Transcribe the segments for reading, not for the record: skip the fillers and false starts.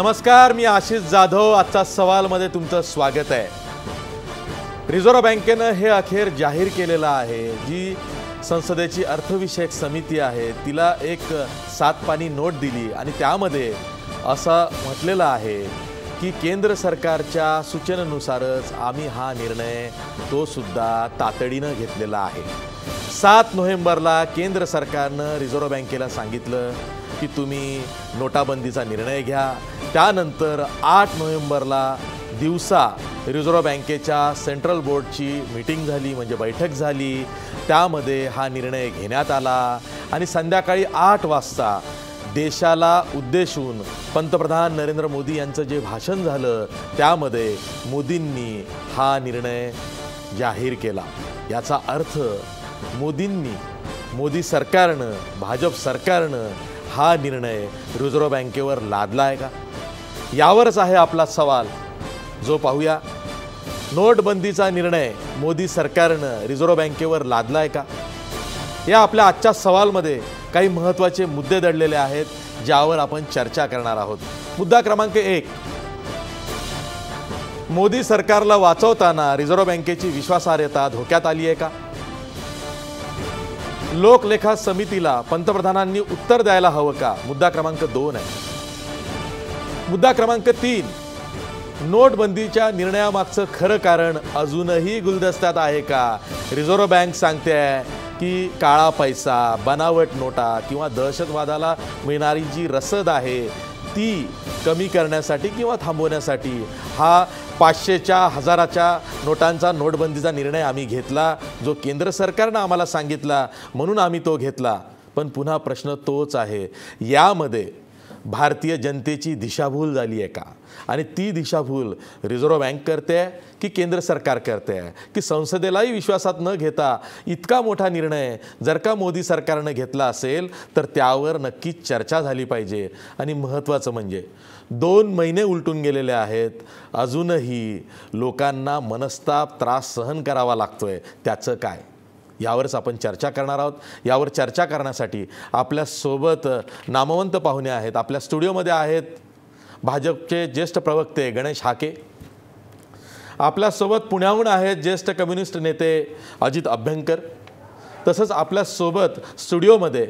नमस्कार, मी आशिष जाधव. आजचा सवालमध्ये तुमचं स्वागत आहे. रिझर्व्ह बँकेनं हे अखेर जाहीर केलेलं आहे, जी संसदेची अर्थविषयक समिती आहे तिला एक 7 पानी नोट दिली आणि त्यामध्ये असं म्हटलेलं आहे की केंद्र सरकारच्या सूचनेनुसारच आम्ही हा निर्णय तो सुद्धा तातडीनं घेतलेला आहे. 7 नोव्हेंबरला केंद्र सरकारनं रिझर्व्ह बँकेला सांगितलं की तुम्ही नोटाबंदीचा निर्णय घ्या. त्यानंतर 8 नोव्हेंबरला दिवसा रिझर्व्ह बँकेच्या सेंट्रल बोर्डची मीटिंग झाली, म्हणजे बैठक झाली. त्यामध्ये हा निर्णय घेण्यात आला आणि संध्याकाळी 8 वाजता देशाला उद्देशून पंतप्रधान नरेंद्र मोदी यांचं जे भाषण झालं त्यामध्ये मोदींनी हा निर्णय जाहीर केला. याचा अर्थ मोदी सरकारनं, भाजप सरकारनं हा निर्णय रिझर्व्ह बँकेवर लादला आहे का? यावरच आहे आपला सवाल, जो पाहूया. नोटबंदीचा निर्णय मोदी सरकारनं रिझर्व्ह बँकेवर लादला आहे का? या आपल्या आजच्या सवालमध्ये काही महत्त्वाचे मुद्दे दडलेले आहेत, ज्यावर आपण चर्चा करणार आहोत. मुद्दा क्रमांक 1, मोदी सरकारला वाचवताना रिझर्व्ह बँकेची विश्वासार्हता धोक्यात आली आहे का? लोकलेखा समितीला पंतप्रधानांनी उत्तर द्यायला हवं का? मुद्दा क्रमांक 2 आहे. मुद्दा क्रमांक 3, नोटबंदीच्या निर्णयामागचं खरं कारण अजूनही गुलदस्त्यात आहे का? रिझर्व्ह बँक सांगते की काळा पैसा, बनावट नोटा किंवा दहशतवादाला मिळणारी जी रसद आहे ती कमी करण्यासाठी किंवा थांबवण्यासाठी हा 500च्या 1000च्या नोटांचा नोटबंदीचा निर्णय आम्ही घेतला, जो केंद्र सरकारनं आम्हाला सांगितला म्हणून आम्ही तो घेतला. पण पुन्हा प्रश्न तोच आहे, यामध्ये भारतीय जनतेची दिशाभूल झाली आहे का? आणि ती दिशाभूल रिझर्व्ह बँक करते आहे की केंद्र सरकार करते आहे की संसदेलाही विश्वासात न घेता इतका मोठा निर्णय जर का मोदी सरकारनं घेतला असेल तर त्यावर नक्कीच चर्चा झाली पाहिजे. आणि महत्त्वाचं म्हणजे 2 महिने उलटून गेलेले आहेत, अजूनही लोकांना मनस्ताप, त्रास सहन करावा लागतोय. त्याचं काय? यावरच आपण चर्चा करणार आहोत. यावर चर्चा करण्यासाठी आपल्यासोबत नामवंत पाहुणे आहेत. आपल्या स्टुडिओमध्ये आहेत भाजपचे ज्येष्ठ प्रवक्ते गणेश हाके. आपल्यासोबत पुण्याहून आहेत ज्येष्ठ कम्युनिस्ट नेते अजित अभ्यंकर. तसंच आपल्यासोबत स्टुडिओमध्ये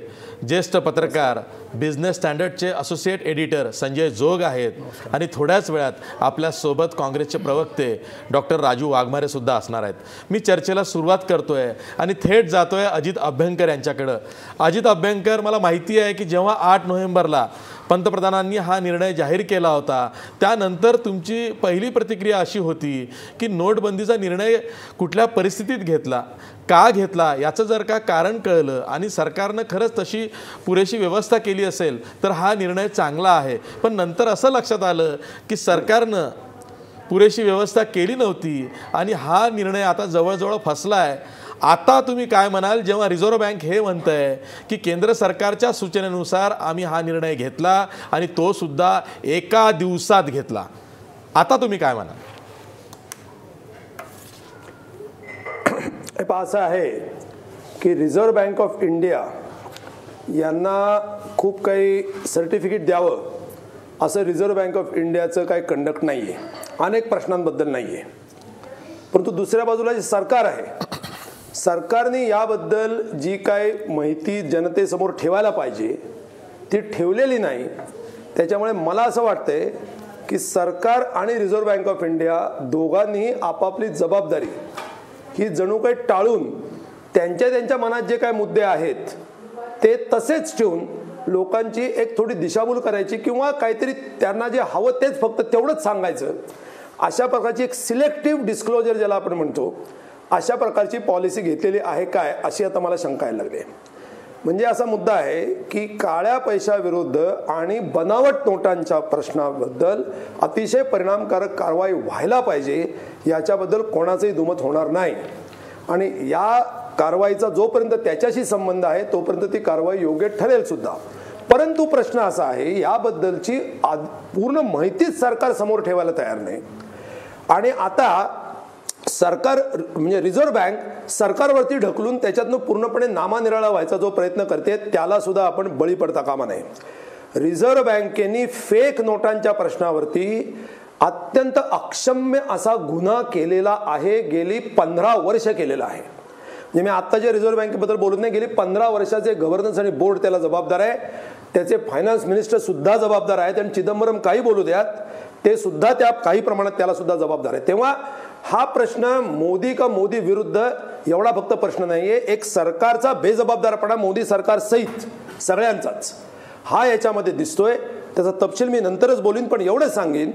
ज्येष्ठ पत्रकार, बिझनेस स्टँडर्डचे असोसिएट एडिटर संजय जोग आहेत. आणि थोड्याच वेळात आपल्यासोबत काँग्रेसचे प्रवक्ते डॉक्टर राजू वाघमारे सुद्धा असणार आहेत. मी चर्चेला सुरुवात करतोय आणि थेट जातोय अजित अभ्यंकर यांच्याकडं. अजित अभ्यंकर, मला माहिती आहे की जेव्हा 8 नोव्हेंबरला पंतप्रधानांनी हा निर्णय जाहीर केला होता त्यानंतर तुमची पहिली प्रतिक्रिया अशी होती की नोटबंदीचा निर्णय कुठल्या परिस्थितीत घेतला, का घेतला, याचं जर का कारण कळलं आणि सरकारनं खरंच तशी पुरेशी व्यवस्था केली असेल तर हा निर्णय चांगला आहे. पण नंतर असं लक्षात आलं की सरकारनं पुरेशी व्यवस्था केली नव्हती आणि हा निर्णय आता जवळजवळ फसला आहे. आता तुम्ही काय म्हणाल जेव्हा रिझर्व्ह बँक हे म्हणतंय की केंद्र सरकारच्या सूचनेनुसार आम्ही हा निर्णय घेतला आणि तो सुद्धा एका दिवसात घेतला? आता तुम्ही काय म्हणाल? असं आहे की रिझर्व्ह बँक ऑफ इंडिया यांना खूप काही सर्टिफिकेट द्यावं असं रिझर्व्ह बँक ऑफ इंडियाचं काही कंडक्ट नाही आहे, अनेक प्रश्नांबद्दल नाही आहे. परंतु दुसऱ्या बाजूला जे सरकार आहे, सरकारने याबद्दल जी काय माहिती जनतेसमोर ठेवायला पाहिजे ती ठेवलेली नाही. त्याच्यामुळे मला असं वाटतंय की सरकार आणि रिझर्व्ह बँक ऑफ इंडिया दोघांनीही आपापली जबाबदारी ही जणू काही टाळून त्यांच्या मनात जे काय मुद्दे आहेत ते तसेच ठेवून लोकांची एक थोडी दिशाभूल करायची किंवा काहीतरी त्यांना जे हवं तेच फक्त तेवढंच सांगायचं, अशा प्रकारची एक सिलेक्टिव्ह डिस्क्लोजर ज्याला आपण म्हणतो, अशा प्रकारची पॉलिसी घेतलेली आहे काय, अशी आता मला शंका यायला लागली. म्हणजे असा मुद्दा आहे की काळ्या पैशाविरुद्ध आणि बनावट नोटांच्या प्रश्नाबद्दल अतिशय परिणामकारक कारवाई व्हायला पाहिजे, याच्याबद्दल कोणाचंही दुमत होणार नाही. आणि या कारवाईचा जोपर्यंत त्याच्याशी संबंध आहे तोपर्यंत ती कारवाई योग्य ठरेल सुद्धा. परंतु प्रश्न असा आहे, याबद्दलची पूर्ण माहितीच सरकार समोर ठेवायला तयार नाही. आणि आता सरकार म्हणजे रिझर्व्ह बँक सरकारवरती ढकलून त्याच्यातनं पूर्णपणे नामानिराळा व्हायचा जो प्रयत्न करते त्याला सुद्धा आपण बळी पडता कामा नये. रिझर्व्ह बँकेने फेक नोटांच्या प्रश्नावरती अत्यंत अक्षम्य असा गुन्हा केलेला आहे, गेली 15 वर्ष केलेला आहे. म्हणजे मी आत्ताच्या रिझर्व्ह बँकेबद्दल बोलत नाही, गेली 15 वर्षाचे गव्हर्नन्स आणि बोर्ड त्याला जबाबदार आहे, त्याचे फायनान्स मिनिस्टर सुद्धा जबाबदार आहेत आणि चिदंबरम काही बोलू द्यात ते सुद्धा त्या काही प्रमाणात त्याला सुद्धा जबाबदार आहे. तेव्हा हा प्रश्न मोदी का मोदी विरुद्ध एवढा फक्त प्रश्न नाहीये, एक सरकारचा बेजबाबदारपणा मोदी सरकार सहित सगळ्यांचाच हा याच्यामध्ये दिसतोय. त्याचा तपशील मी नंतरच बोलीन, पण एवढंच सांगेन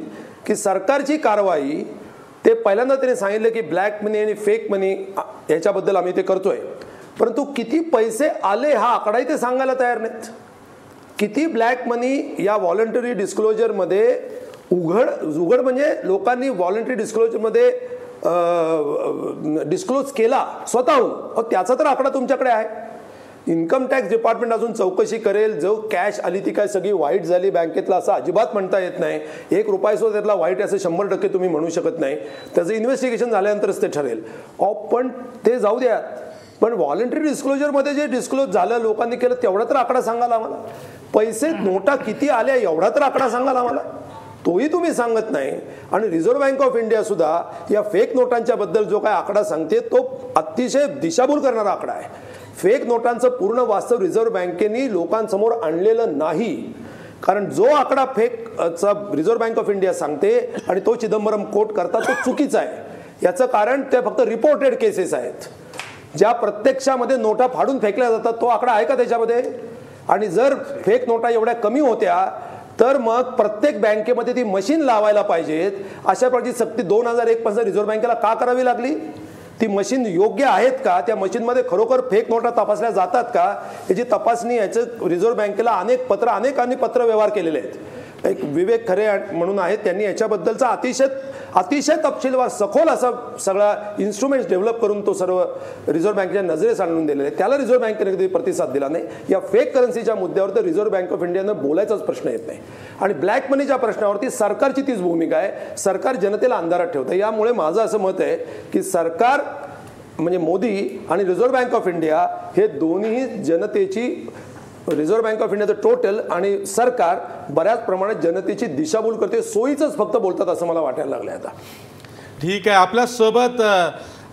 की सरकारची कारवाई ते पहिल्यांदा त्याने सांगितलं की ब्लॅक मनी आणि फेक मनी याच्याबद्दल आम्ही ते करतोय, परंतु किती पैसे आले हा आकडाही ते सांगायला तयार नाहीत. किती ब्लॅक मनी या व्हॉलंटरी डिस्क्लोजरमध्ये उघड म्हणजे लोकांनी व्हॉलंटरी डिस्क्लोजरमध्ये डिस्क्लोज केला स्वतःहून, त्याचा तर आकडा तुमच्याकडे आहे. इन्कम टॅक्स डिपार्टमेंट अजून चौकशी करेल. जो कॅश आली ती काय सगळी वाईट झाली बँकेतला असं अजिबात म्हणता येत नाही. 1 रुपया सुद्धा त्यातला वाईट असं 100% तुम्ही म्हणू शकत नाही. त्याचं इन्व्हेस्टिगेशन झाल्यानंतरच ते ठरेल. पण ते जाऊ द्या, पण व्हॉलंटरी डिस्क्लोजरमध्ये जे डिस्क्लोज झालं लोकांनी केलं तेवढा तर आकडा सांगाल आम्हाला. पैसे नोटा किती आल्या एवढा तर आकडा सांगाल आम्हाला, तोही तुम्ही सांगत नाही. आणि रिझर्व्ह बँक ऑफ इंडिया सुद्धा या फेक नोटांच्या बद्दल जो काय आकडा सांगते तो अतिशय दिशाभूल करणारा आकडा आहे. फेक नोटांचं पूर्ण वास्तव रिझर्व्ह बँकेने लोकांसमोर आणलेलं नाही, कारण जो आकडा फेकचा रिझर्व्ह बँक ऑफ इंडिया सांगते आणि तो चिदंबरम कोट करतात तो चुकीचा आहे. याचं कारण ते फक्त रिपोर्टेड केसेस आहेत, ज्या प्रत्यक्षामध्ये नोटा फाडून फेकल्या जातात. तो आकडा आहे का त्याच्यामध्ये? आणि जर फेक नोटा एवढ्या कमी होत्या तर मग प्रत्येक बँकेमध्ये ती मशीन लावायला पाहिजेत. अशा प्रकारची सक्ती 2001 पासून रिझर्व्ह बँकेला का करावी लागली? ती मशीन योग्य आहेत का? त्या मशीनमध्ये खरोखर फेक नोटा तपासल्या जातात का? याची तपासणी याचं रिझर्व्ह बँकेला अनेक पत्र व्यवहार केलेले आहेत. एक विवेक खरे म्हणून आहेत, त्यांनी याच्याबद्दलचा अतिशय तपशीलवार सखोल असा सगळा इन्स्ट्रुमेंट्स डेव्हलप करून तो सर्व रिझर्व्ह बँकेच्या नजरेस आणून दिलेला आहे. त्याला रिझर्व्ह बँकेने कधी प्रतिसाद दिला नाही. या फेक करन्सीच्या मुद्द्यावर तर रिझर्व्ह बँक ऑफ इंडियानं बोलायचाच प्रश्न येत नाही. आणि ब्लॅक मनीच्या प्रश्नावरती सरकारची तीच भूमिका आहे. सरकार जनतेला अंधारात ठेवतं. यामुळे माझं असं मत आहे की सरकार म्हणजे मोदी आणि रिझर्व्ह बँक ऑफ इंडिया हे दोन्ही जनतेची, रिझर्व्ह बँक ऑफ इंडियाचं टोटल आणि सरकार बऱ्याच प्रमाणात जनतेची दिशाभूल करते. सोयीचंच फक्त बोलतात असं मला वाटायला लागलं आता. ठीक आहे. आपल्यासोबत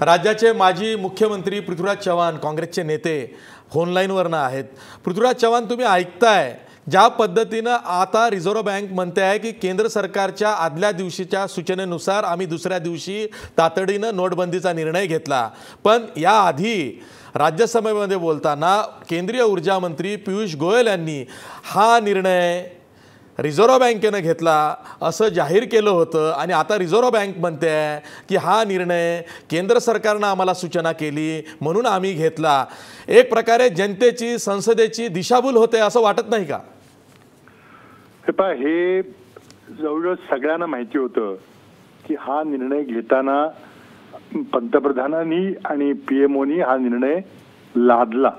राज्याचे माजी मुख्यमंत्री पृथ्वीराज चव्हाण काँग्रेसचे नेते फोनलाईनवरनं आहेत. पृथ्वीराज चव्हाण, तुम्ही ऐकताय ज्या पद्धतीनं आता रिझर्व्ह बँक म्हणते आहे की केंद्र सरकारच्या आदल्या दिवशीच्या सूचनेनुसार आम्ही दुसऱ्या दिवशी तातडीनं नोटबंदीचा निर्णय घेतला, पण याआधी राज्यसभेमध्ये बोलताना केंद्रीय ऊर्जा मंत्री पियुष गोयल यांनी हा निर्णय रिझर्व्ह बँकेनं घेतला असं जाहीर केलं होतं. आणि आता रिझर्व्ह बँक म्हणते आहे की हा निर्णय केंद्र सरकारनं आम्हाला सूचना केली म्हणून आम्ही घेतला. एक प्रकारे जनतेची, संसदेची दिशाभूल होते असं वाटत नाही का? हे जवळजवळ सगळ्यांना माहिती होतं की हा निर्णय घेताना पंतप्रधानांनी आणि पीएमओनी हा निर्णय लादला.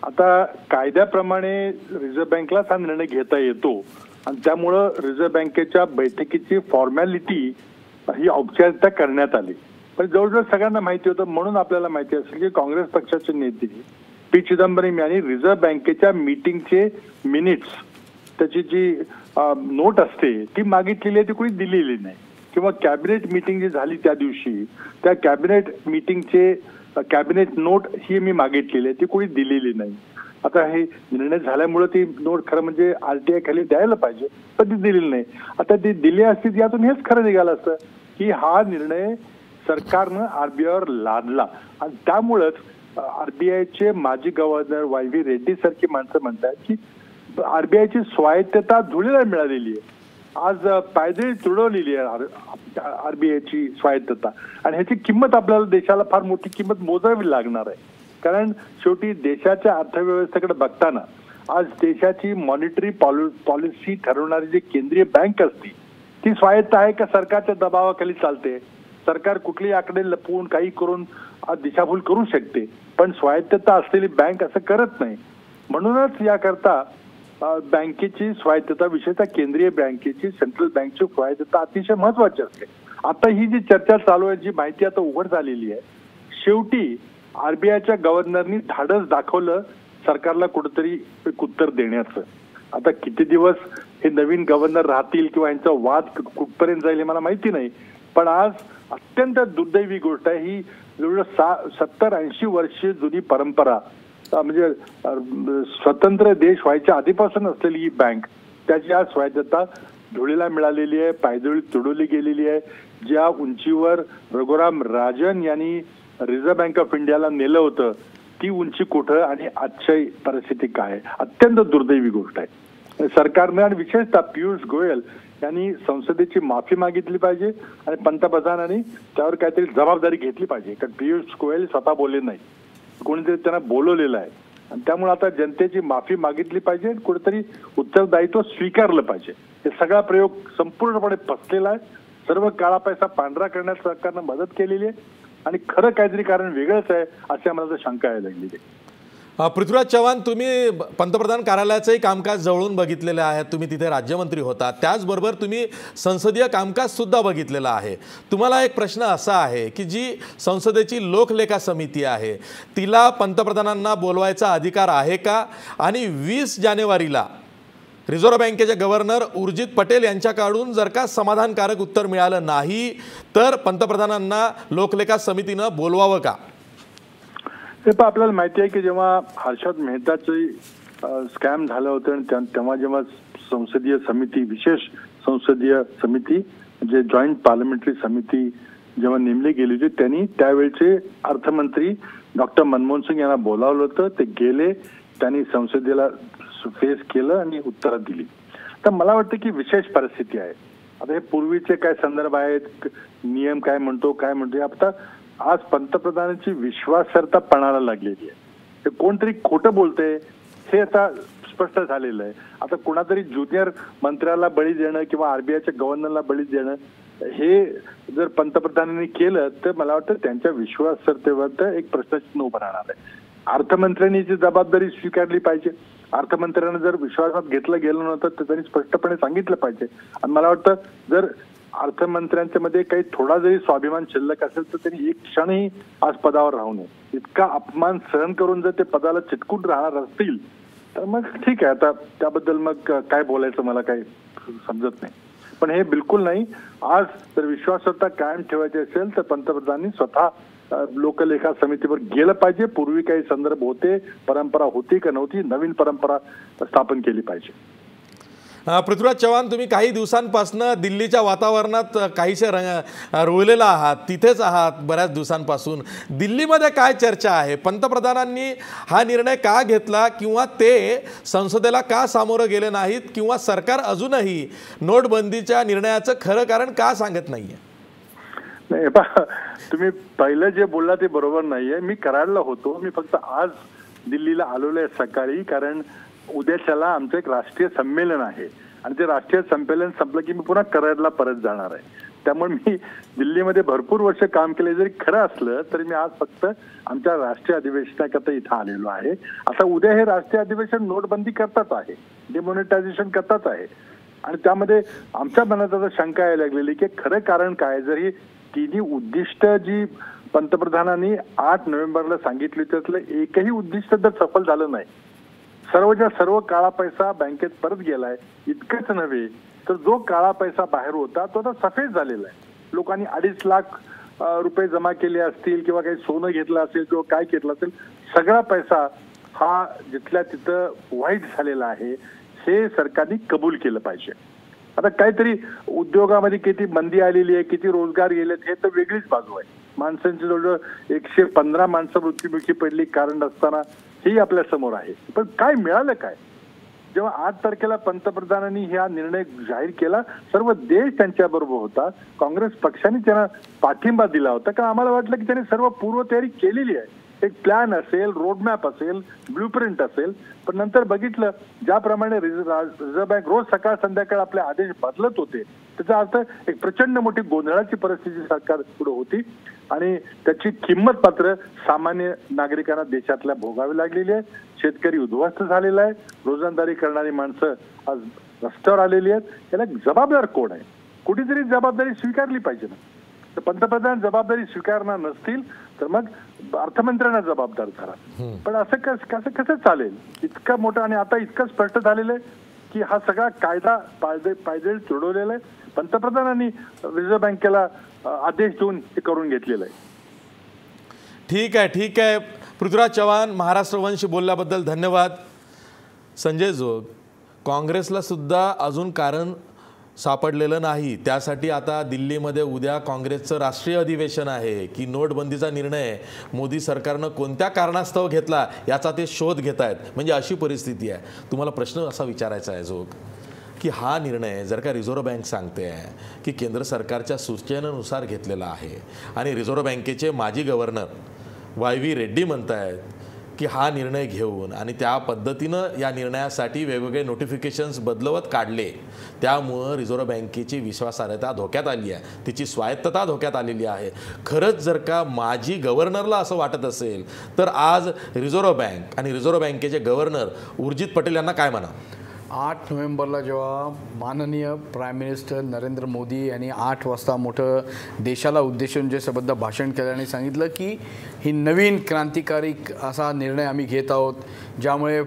आता कायद्याप्रमाणे रिझर्व्ह बँकेलाच हा निर्णय घेता येतो आणि त्यामुळं रिझर्व्ह बँकेच्या बैठकीची फॉर्मॅलिटी ही औपचारिकता करण्यात आली. पण जवळजवळ सगळ्यांना माहिती होतं, म्हणून आपल्याला माहिती असेल की काँग्रेस पक्षाचे नेते पी चिदंबरम यांनी रिझर्व्ह बँकेच्या मीटिंगचे मिनिट्स, त्याची जी नोट असते ती मागितलेली आहे, ती कोणी दिलेली नाही. किंवा कॅबिनेट मीटिंग जी झाली त्या दिवशी त्या कॅबिनेट मीटिंगचे कॅबिनेट नोट ही मी मागितलेली आहे, ती कोणी दिलेली नाही. आता हे निर्णय झाल्यामुळे ती नोट खरं म्हणजे RTI खाली द्यायला पाहिजे, पण ती दिलेली नाही. आता ती दिली असती यातून हेच खरं निघालं असतं की हा निर्णय सरकारनं RBIवर लादला. आणि त्यामुळेच RBIचे माजी गव्हर्नर YV रेड्डी सारखी माणसं म्हणतात की RBIची स्वायत्तता धुळीला मिळालेली आहे. आज पायदळी तुडवलेली आहे RBIची स्वायत्तता. आणि ह्याची किंमत आपल्याला देशाला फार मोठी किंमत मोजावी लागणार आहे. कारण शेवटी देशाच्या अर्थव्यवस्थेकडे बघताना आज देशाची मॉनिटरी पॉलिसी ठरवणारी जी केंद्रीय बँक असते ती स्वायत्त आहे का सरकारच्या दबावाखाली चालते? सरकार कुठली आकडे लपवून काही करून दिशाभूल करू शकते, पण स्वायत्तता असलेली बँक असं करत नाही. म्हणूनच याकरता बँकेची स्वायत्तता, विशेषतः केंद्रीय बँकेची, सेंट्रल बँकची स्वायत्तता अतिशय महत्वाची असते. आता ही जी चर्चा चालू आहे, जी माहिती आता उघड झालेली आहे, शेवटी RBIच्या गव्हर्नरनी धाडस दाखवलं सरकारला कुठेतरी एक उत्तर देण्याचं. आता किती दिवस हे नवीन गव्हर्नर राहतील किंवा यांचा वाद कुठपर्यंत जाईल हे मला माहिती नाही, पण आज अत्यंत दुर्दैवी गोष्ट आहे ही. जवळजवळ 70-80 वर्ष जुनी परंपरा, म्हणजे स्वतंत्र देश व्हायच्या आधीपासून असलेली ही बँक, त्याची आज स्वायत्तता धुळीला मिळालेली आहे, पायदळी तुडवली गेलेली आहे. ज्या उंचीवर रघुराम राजन यांनी रिझर्व्ह बँक ऑफ इंडियाला नेलं होतं ती उंची कुठं आणि आजची परिस्थिती काय, अत्यंत दुर्दैवी गोष्ट आहे. सरकारने आणि विशेषतः पियुष गोयल यांनी संसदेची माफी मागितली पाहिजे आणि पंतप्रधानांनी त्यावर काहीतरी जबाबदारी घेतली पाहिजे. कारण पियुष गोयल स्वतः बोलले नाही, कोणीतरी त्यांना बोलवलेलं आहे आणि त्यामुळे आता जनतेची माफी मागितली पाहिजे, कुठेतरी उत्तरदायित्व स्वीकारलं पाहिजे. हे सगळा प्रयोग संपूर्णपणे फसलेला आहे. सर्व काळा पैसा पांढरा करण्यास सरकारनं मदत केलेली आहे आणि खरं काहीतरी कारण वेगळंच आहे अशी आम्हाला शंका यायला लागलेली आहे. पृथ्वीराज चव्हाण, तुम्ही पंतप्रधान कार्यालयाचंही कामकाज जवळून बघितलेलं आहे, तुम्ही तिथे राज्यमंत्री होता, त्याचबरोबर तुम्ही संसदीय कामकाज सुद्धा बघितलेलं आहे. तुम्हाला एक प्रश्न असा आहे की जी संसदेची लोकलेखा समिती आहे तिला पंतप्रधानांना बोलवायचा अधिकार आहे का? आणि 20 जानेवारीला रिझर्व्ह बँकेचे गव्हर्नर उर्जित पटेल यांच्याकडून जर का समाधानकारक उत्तर मिळालं नाही तर पंतप्रधानांना लोकलेखा समितीनं बोलवावं का? हे पण आपल्याला माहिती आहे की जेव्हा हर्षद मेहताचे स्कॅम झालं होतं आणि तेव्हा जेव्हा संसदीय समिती, विशेष संसदीय समिती म्हणजे जॉईंट पार्लमेंटरी समिती जेव्हा नेमली गेली होती, त्यांनी त्यावेळचे अर्थमंत्री डॉक्टर मनमोहन सिंग यांना बोलावलं होतं. ते गेले, त्यांनी संसदेला फेस केलं आणि उत्तरं दिली. तर मला वाटतं की विशेष परिस्थिती आहे. आता हे पूर्वीचे काय संदर्भ आहेत, नियम काय म्हणतो आता आज पंतप्रधानांची विश्वासार्हता पणाला लागलेली आहे. ते कोणतरी खोटं बोलतंय हे आता स्पष्ट झालेलं आहे. आता कोणातरी ज्युनियर मंत्र्याला बळी देणं किंवा आरबीआयच्या गव्हर्नरला बळी देणं हे जर पंतप्रधानांनी केलं तर मला वाटतं त्यांच्या विश्वासार्हतेवर एक प्रश्नचिन्ह उभं राहणार आहे. अर्थमंत्र्यांनी जी जबाबदारी स्वीकारली पाहिजे. अर्थमंत्र्यांना जर विश्वासात घेतलं गेलं नव्हतं तर त्यांनी स्पष्टपणे सांगितलं पाहिजे. आणि मला वाटतं जर अर्थमंत्र्यांच्या मध्ये काही थोडा जरी स्वाभिमान शिल्लक असेल तर त्यांनी एक क्षणही आज पदावर राहू नये. इतका अपमान सहन करून जर ते पदाला चिटकून राहणार असतील तर मग ठीक आहे, आता त्याबद्दल मग काय बोलायचं मला काही समजत नाही. पण हे बिलकुल नाही. आज जर विश्वासार्हता कायम ठेवायची असेल तर पंतप्रधानांनी स्वतः लोकलेखा समितीवर गेलं पाहिजे. पूर्वी काही संदर्भ होते, परंपरा होती का नव्हती, नवीन परंपरा स्थापन केली पाहिजे. पृथ्वीराज चव्हाण, तुम्ही काही दिवसांपासून दिल्लीच्या वातावरणात काहीसे रुळलेला आहात, तिथेच आहात बऱ्याच दिवसांपासून. दिल्लीमध्ये काय चर्चा आहे? पंतप्रधानांनी हा निर्णय का घेतला किंवा ते संसदेला का सामोरं गेले नाहीत किंवा सरकार अजूनही नोटबंदीच्या निर्णयाचं खरं कारण का सांगत नाहीये? नाही, तुम्ही पहिलं जे बोलला ते बरोबर नाहीये. मी कराडला होतो. मी फक्त आज दिल्लीला आलेलो आहे सकाळी, कारण उद्याच्याला आमचं एक राष्ट्रीय संमेलन आहे आणि ते राष्ट्रीय संमेलन संपलं की मी पुन्हा कराडला परत जाणार आहे. त्यामुळे मी दिल्लीमध्ये भरपूर वर्ष काम केले. जरी खरं असलं तरी मी आज फक्त आमच्या राष्ट्रीय अधिवेशनाकरता इथं आलेलो आहे. आता उद्या हे राष्ट्रीय अधिवेशन नोटबंदी करतात आहे, डिमॉनिटायझेशन करतात आहे आणि त्यामध्ये आमच्या मनात आता शंका यायला लागलेली की खरं कारण काय. जरी तिन्ही उद्दिष्ट जी पंतप्रधानांनी 8 नोव्हेंबरला सांगितली त्यातलं एकही उद्दिष्ट जर सफल झालं नाही, सर्वच्या सर्व काळा पैसा बँकेत परत गेलाय. इतकंच नव्हे तर जो काळा पैसा बाहेर होता तो आता सफेद झालेला आहे. लोकांनी 2.5 लाख रुपये जमा केले असतील किंवा काही सोनं घेतलं असेल किंवा काय घेतलं असेल, सगळा पैसा हा जिथल्या तिथं व्हाईट झालेला आहे. हे सरकारने कबूल केलं पाहिजे. आता काहीतरी उद्योगामध्ये किती मंदी आलेली आहे, किती रोजगार गेलेत हे तर वेगळीच बाजू आहे. माणसांची जवळजवळ 115 माणसं मृत्युमुखी पडली कारण असताना ही आपल्या समोर आहे. पण काय मिळालं काय? जेव्हा 8 तारखेला पंतप्रधानांनी हा निर्णय जाहीर केला, सर्व देश त्यांच्या बरोबर होता. काँग्रेस पक्षाने त्यांना पाठिंबा दिला होता, कारण आम्हाला वाटलं की त्यांनी सर्व पूर्वतयारी केलेली आहे. एक प्लॅन असेल, रोडमॅप असेल, ब्ल्यूप्रिंट असेल. पण नंतर बघितलं ज्याप्रमाणे रिझर्व्ह बँक रोज सकाळ संध्याकाळ आपले आदेश बदलत होते, त्याचा अर्थ एक प्रचंड मोठी गोंधळाची परिस्थिती सरकार पुढे होती आणि त्याची किंमत मात्र सामान्य नागरिकांना देशातल्या भोगावी लागलेली आहे. शेतकरी उद्ध्वस्त झालेला आहे. रोजंदारी करणारी माणसं आज रस्त्यावर आलेली आहेत. याला जबाबदार कोण आहे? कुठेतरी जबाबदारी स्वीकारली पाहिजे ना. तर पंतप्रधान जबाबदारी स्वीकारणार नसतील तर मग अर्थमंत्र्यांना जबाबदार करा. पण असं कसं चालेल? इतका मोठा आणि आता इतकं स्पष्ट झालेलं आहे की हा सगळा कायदा पायदळी तुडवलेला आहे. पंतप्रधानांनी रिझर्व्ह बँकेला आदेश देऊन हे करून घेतलेलं आहे. ठीक आहे. पृथ्वीराज चव्हाण, महाराष्ट्र वंश बोलल्याबद्दल धन्यवाद. संजय जोग, काँग्रेसला सुद्धा अजून कारण सापडलेलं नाही. त्यासाठी आता दिल्लीमध्ये उद्या काँग्रेसचं राष्ट्रीय अधिवेशन आहे की नोटबंदीचा निर्णय मोदी सरकारनं कोणत्या कारणास्तव घेतला याचा ते शोध घेत आहेत. म्हणजे अशी परिस्थिती आहे. तुम्हाला प्रश्न असा विचारायचा आहे जोग, की हा निर्णय जर का रिझर्व्ह बँक सांगते आहे की केंद्र सरकारच्या सूचनेनुसार घेतलेला आहे आणि रिझर्व्ह बँकेचे माजी गव्हर्नर YV रेड्डी म्हणत आहेत की हा निर्णय घेऊन आणि त्या पद्धतीनं या निर्णयासाठी वेगवेगळे नोटिफिकेशन्स बदलवत काढले, त्यामुळं रिझर्व्ह बँकेची विश्वासार्हता धोक्यात आली आहे, तिची स्वायत्तता धोक्यात आलेली आहे. खरंच जर का माजी गव्हर्नरला असं वाटत असेल तर आज रिझर्व्ह बँक आणि रिझर्व्ह बँकेचे गव्हर्नर उर्जित पटेल यांना काय म्हणा? 8 नोव्हेंबरला जेव्हा माननीय प्राईम मिनिस्टर नरेंद्र मोदी यांनी 8 वाजता मोठं देशाला उद्देशून जे शब्द भाषण केलं आणि सांगितलं की ही नवीन क्रांतिकारी असा निर्णय आम्ही घेत आहोत ज्यामुळे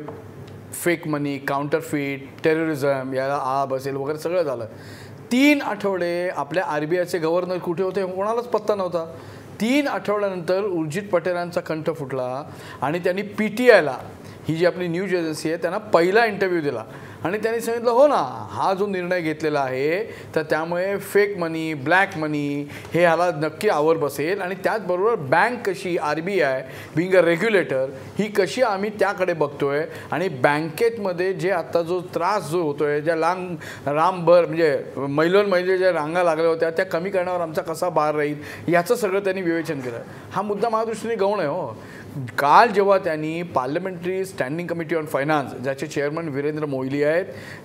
फेक मनी, काउंटरफीट, टेररिझम याला आळा बसेल वगैरे सगळं झालं. 3 आठवडे आपल्या RBIचे गव्हर्नर कुठे होते कोणालाच पत्ता नव्हता. 3 आठवड्यानंतर उर्जित पटेलांचा कंठ फुटला आणि त्यांनी PTIला, ही जी आपली न्यूज एजन्सी आहे, त्यांना पहिला इंटरव्ह्यू दिला आणि त्यांनी सांगितलं हो ना, हा जो निर्णय घेतलेला आहे तर त्यामुळे फेक मनी, ब्लॅक मनी हे ह्याला नक्की आवर बसेल आणि त्याचबरोबर बँक कशी, RBI बिंग अ रेग्युलेटर ही कशी आम्ही त्याकडे बघतोय आणि बँकेतमध्ये जे आता जो त्रास जो होतोय, ज्या रामभर म्हणजे महिला ज्या रांगा लागल्या होत्या त्या कमी करण्यावर आमचा कसा भार राहील याचं सगळं त्यांनी विवेचन केलं. हा मुद्दा माझ्या दृष्टीने गौण आहे. हो, काल जेव्हा त्यांनी parliamentary standing committee on finance, ज्याचे चेअरमन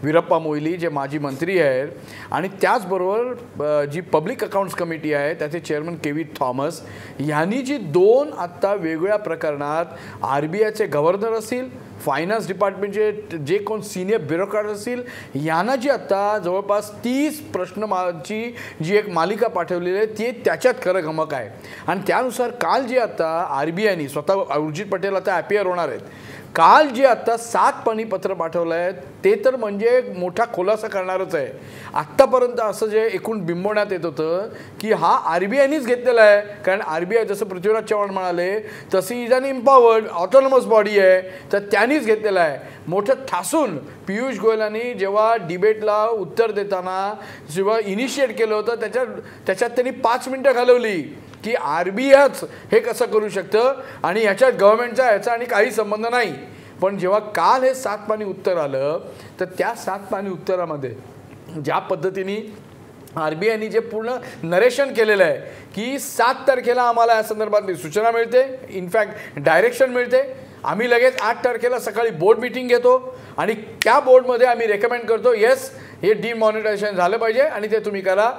वीरप्पा मोईली जे माजी मंत्री आहेत, आणि त्याचबरोबर जी पब्लिक अकाउंट्स कमिटी आहे त्याचे चेअरमन KV थॉमस यांनी जी 2 आत्ता वेगवेगळ्या प्रकरणात RBIचे गव्हर्नर असतील, फायनान्स डिपार्टमेंटचे जे कोण सिनियर ब्युरोक्रॅट असतील यांना जी आत्ता जवळपास 30 प्रश्नची जी एक मालिका पाठवलेली आहे ती त्याच्यात खरं गमक आहे. आणि त्यानुसार काल जे आता RBIने स्वतः उर्जित पटेल आता ॲपियर होणार आहेत, काल जे आता 7 पानी पत्र पाठवलं आहे ते तर म्हणजे मोठा खुलासा करणारच आहे. आत्तापर्यंत असं जे एकूण बिंबवण्यात येत होतं की हा RBIनेच घेतलेला आहे, कारण RBI जसं पृथ्वीराज चव्हाण म्हणाले तशी is an empowered autonomous body आहे, तर त्यांनीच घेतलेला आहे. मोठं ठासून पियुष गोयलांनी जेव्हा डिबेटला उत्तर देताना जेव्हा इनिशिएट केलं होतं त्याच्यात त्यांनी 5 मिनटं घालवली की RBIच हे कसं करू शकतं आणि ह्याच्यात गव्हर्नमेंटचा ह्याचा आणि काही संबंध नाही. पण जेव्हा काल हे 7 पानी उत्तर आलं तर त्या 7 पानी उत्तरामध्ये ज्या पद्धतीने RBIने जे पूर्ण नरेशन केलेलं आहे की 7 तारखेला आम्हाला या संदर्भातली सूचना मिळते, इनफॅक्ट डायरेक्शन मिळते, आम्ही लगेच 8 तारखेला सकाळी बोर्ड मीटिंग घेतो आणि त्या बोर्डमध्ये आम्ही रेकमेंड करतो येस हे डिमॉनिटायझेशन झालं पाहिजे आणि ते तुम्ही करा.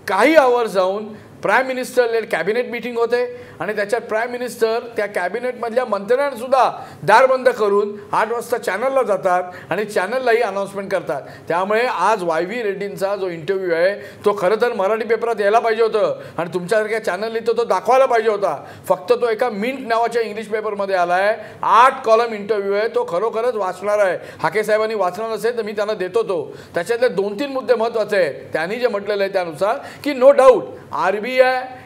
काही आवर जाऊन prime minister led cabinet meeting होते आणि त्याच्यात प्राईम मिनिस्टर त्या कॅबिनेटमधल्या मंत्र्यांसुद्धा दार बंद करून 8 वाजता चॅनलला जातात आणि चॅनललाही अनाउन्समेंट करतात. त्यामुळे आज YV रेड्डींचा जो इंटरव्ह्यू आहे तो खरं तर मराठी पेपरात यायला पाहिजे होतं आणि तुमच्यासारख्या चॅनलनी तो दाखवायला पाहिजे होता. फक्त तो एका मिंट नावाच्या इंग्लिश पेपरमध्ये आला आहे. 8 कॉलम इंटरव्ह्यू आहे, तो खरोखरच वाचणार आहे. हाके साहेबांनी वाचणार नसेल तर मी त्यांना देतो तो. त्याच्यातले 2-3 मुद्दे महत्त्वाचे आहेत. त्यांनी जे म्हटलेलं आहे त्यानुसार की नो डाऊट RBI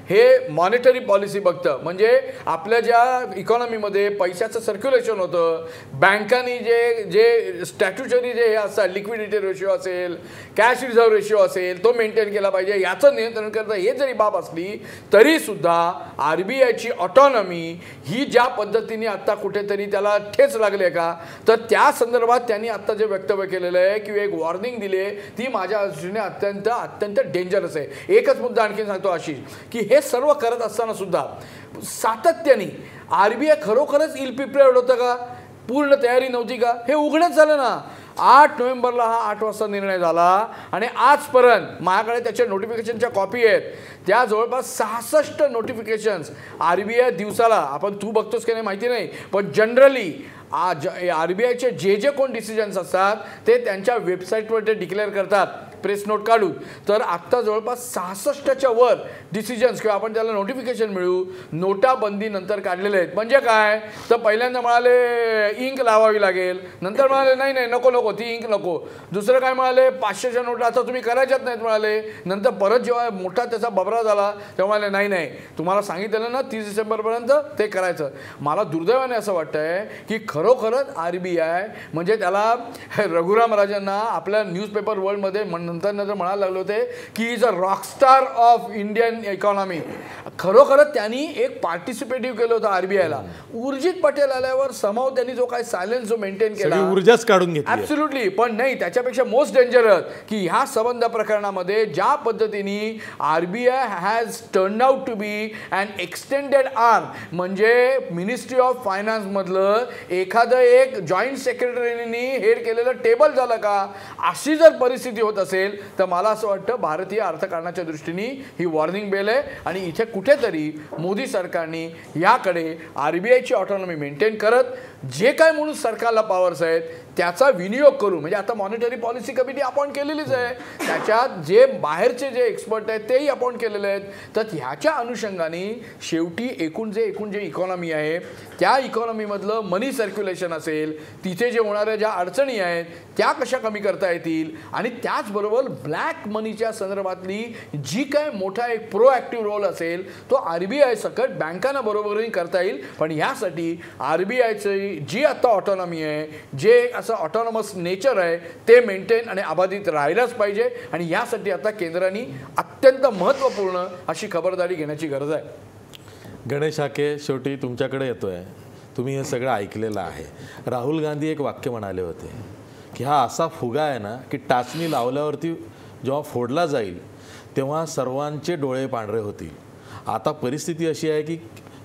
हे मॉनिटरी पॉलिसी बघतं, म्हणजे आपल्या ज्या इकॉनॉमीमध्ये पैशाचं सर्क्युलेशन होतं, बँकांनी जे स्टॅट्युटरी जे हे असतात लिक्विडिटी रेशिओ असेल, कॅश रिझर्व्ह रेशिओ असेल तो मेंटेन केला पाहिजे, याचं नियंत्रण करतं. हे जरी बाब असली तरीसुद्धा RBIची ऑटॉनॉमी ही ज्या पद्धतीने आत्ता कुठेतरी त्याला ठेच लागले का, तर त्या संदर्भात त्यांनी आत्ता जे वक्तव्य केलेलं आहे की एक वॉर्निंग दिली आहे ती माझ्या दृष्टीने अत्यंत डेंजरस आहे. एकच मुद्दा आणखी सांगतो आशिष की हे सर्व करत असताना सुद्धा सातत्याने RBI खरोखरच इल प्रिपेअर्ड होतं का, पूर्ण तयारी नव्हती का, हे उघडच झालं ना. 8 नोव्हेंबरला हा 8 वाजता निर्णय झाला आणि आजपर्यंत माझ्याकडे त्याच्या नोटिफिकेशनच्या कॉपी आहेत. त्या जवळपास 66 नोटिफिकेशन्स RBI दिवसाला, आपण तू बघतोस की नाही माहिती नाही, पण जनरली RBIचे जे कोण डिसिजन्स असतात ते त्यांच्या वेबसाईटवर ते डिक्लेअर करतात प्रेस नोट काढून. तर आत्ता जवळपास 66च्या वर डिसिजन्स किंवा आपण त्याला नोटिफिकेशन मिळू नोटाबंदीनंतर काढलेले आहेत. म्हणजे काय तर पहिल्यांदा म्हणाले इंक लावावी लागेल, नंतर म्हणाले नाही नाही नको ती इंक नको. दुसरं काय म्हणाले 500च्या नोटा आता तुम्ही करायच्याच नाहीत म्हणाले. नंतर परत जेव्हा मोठा त्याचा बबरा झाला तेव्हा म्हणाले नाही तुम्हाला सांगितलं ना 30 डिसेंबरपर्यंत ते करायचं. मला दुर्दैवाने असं वाटतंय की खरोखरच RBI म्हणजे त्याला रघुराम राजांना आपल्या न्यूजपेपर वर्ल्डमध्ये नंतर म्हणायला लागले होते की is a Rockstar of Indian economy. खरोखरच त्यांनी एक पार्टिसिपेटिव्ह केलं होतं RBIला. उर्जित पटेल आल्यावर समाव त्यांनी जो काय सायलेन्स जो मेंटेन केला ऊर्जाच काढून घेतली ऍब्सोल्युटली. पण नाही त्याच्यापेक्षा मोस्ट डेंजरस की ह्या संबंध प्रकरणामध्ये ज्या पद्धतीने RBI has turned out to be and extended arm म्हणजे मिनिस्ट्री ऑफ फायनान्स मधलं एखादं एक जॉईंट सेक्रेटरीनी हेड केलेलं टेबल झालं का. अशी जर परिस्थिती होत असेल तर मला असं वाटतं भारतीय अर्थकारणाच्या दृष्टीने ही वॉर्निंग बेल आहे. आणि इथे कुठेतरी मोदी सरकारने याकडे RBIची ऑटोनॉमी मेंटेन करत जे काय म्हणून सरकारला पॉवर्स आहेत त्याचा विनियोग करू. म्हणजे आता मॉनिटरी पॉलिसी कमिटी अपॉइंट केलेलीच आहे, त्याच्यात जे बाहेरचे जे एक्सपर्ट आहेत तेही अपॉइंट केलेले आहेत. तर ह्याच्या अनुषंगाने शेवटी एकूण जे इकॉनॉमी आहे त्या इकॉनॉमीमधलं मनी सर्क्युलेशन असेल, तिथे जे होणाऱ्या ज्या अडचणी आहेत त्या कशा कमी करता येतील आणि त्याचबरोबर ब्लॅक मनीच्या संदर्भातली जी काय मोठा एक प्रोॲक्टिव्ह रोल असेल तो RBI सकट बँकांना बरोबरीने करता येईल. पण यासाठी RBIची जी आता ऑटोनॉमी आहे, जे असं ऑटोनॉमस नेचर आहे ते मेंटेन आणि अबाधित राहिलाच पाहिजे. आणि यासाठी आता केंद्राने अत्यंत महत्त्वपूर्ण अशी खबरदारी घेण्याची गरज आहे. गणेश हाके, शेवटी तुमच्याकडे येतोय. तुम्ही हे सगळं ऐकलेलं आहे. राहुल गांधी एक वाक्य म्हणाले होते की हा असा फुगा आहे ना की टाचणी लावल्यावरती जेव्हा फोडला जाईल तेव्हा सर्वांचे डोळे पांढरे होतील. आता परिस्थिती अशी आहे की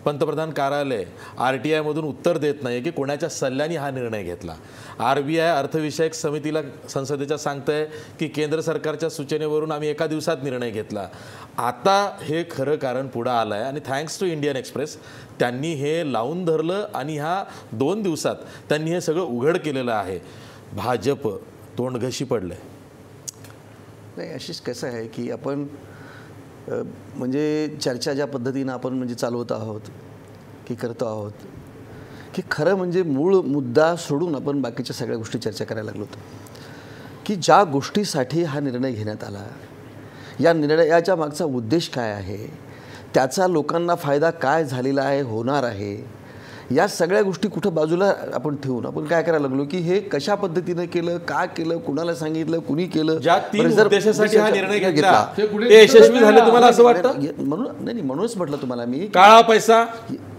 पंतप्रधान कार्यालय RTI मधून उत्तर देत नाही की कोणाच्या सल्ल्याने हा निर्णय घेतला. RBI अर्थविषयक समितीला संसदेच्या सांगतंय की केंद्र सरकारच्या सूचनेवरून आम्ही एका दिवसात निर्णय घेतला. आता हे खरं कारण पुढं आलं आहे आणि थँक्स टू इंडियन एक्सप्रेस त्यांनी हे लावून धरलं आणि ह्या 2 दिवसात त्यांनी हे सगळं उघड केलेलं आहे. भाजप तोंडघशी पडलंय. नाही आशिष कसं आहे की आपण म्हणजे चर्चा ज्या पद्धतीनं आपण म्हणजे चालवत आहोत की करतो आहोत की खरं म्हणजे मूळ मुद्दा सोडून आपण बाकीच्या सगळ्या गोष्टी चर्चा करायला लागलो होतो की ज्या गोष्टीसाठी हा निर्णय घेण्यात आला, या निर्णयाच्या मागचा उद्देश काय आहे, त्याचा लोकांना फायदा काय झालेला आहे, होणार आहे, या सगळ्या गोष्टी कुठं बाजूला आपण ठेवून आपण काय करायला लागलो की हे कशा पद्धतीनं केलं, का केलं, कुणाला सांगितलं, कुणी केलं, ज्या 3 उद्देशासाठी हा निर्णय घेतला ते यशस्वी झाले तुम्हाला असं वाटतं? म्हणूनच म्हटलं तुम्हाला मी, काळा पैसा,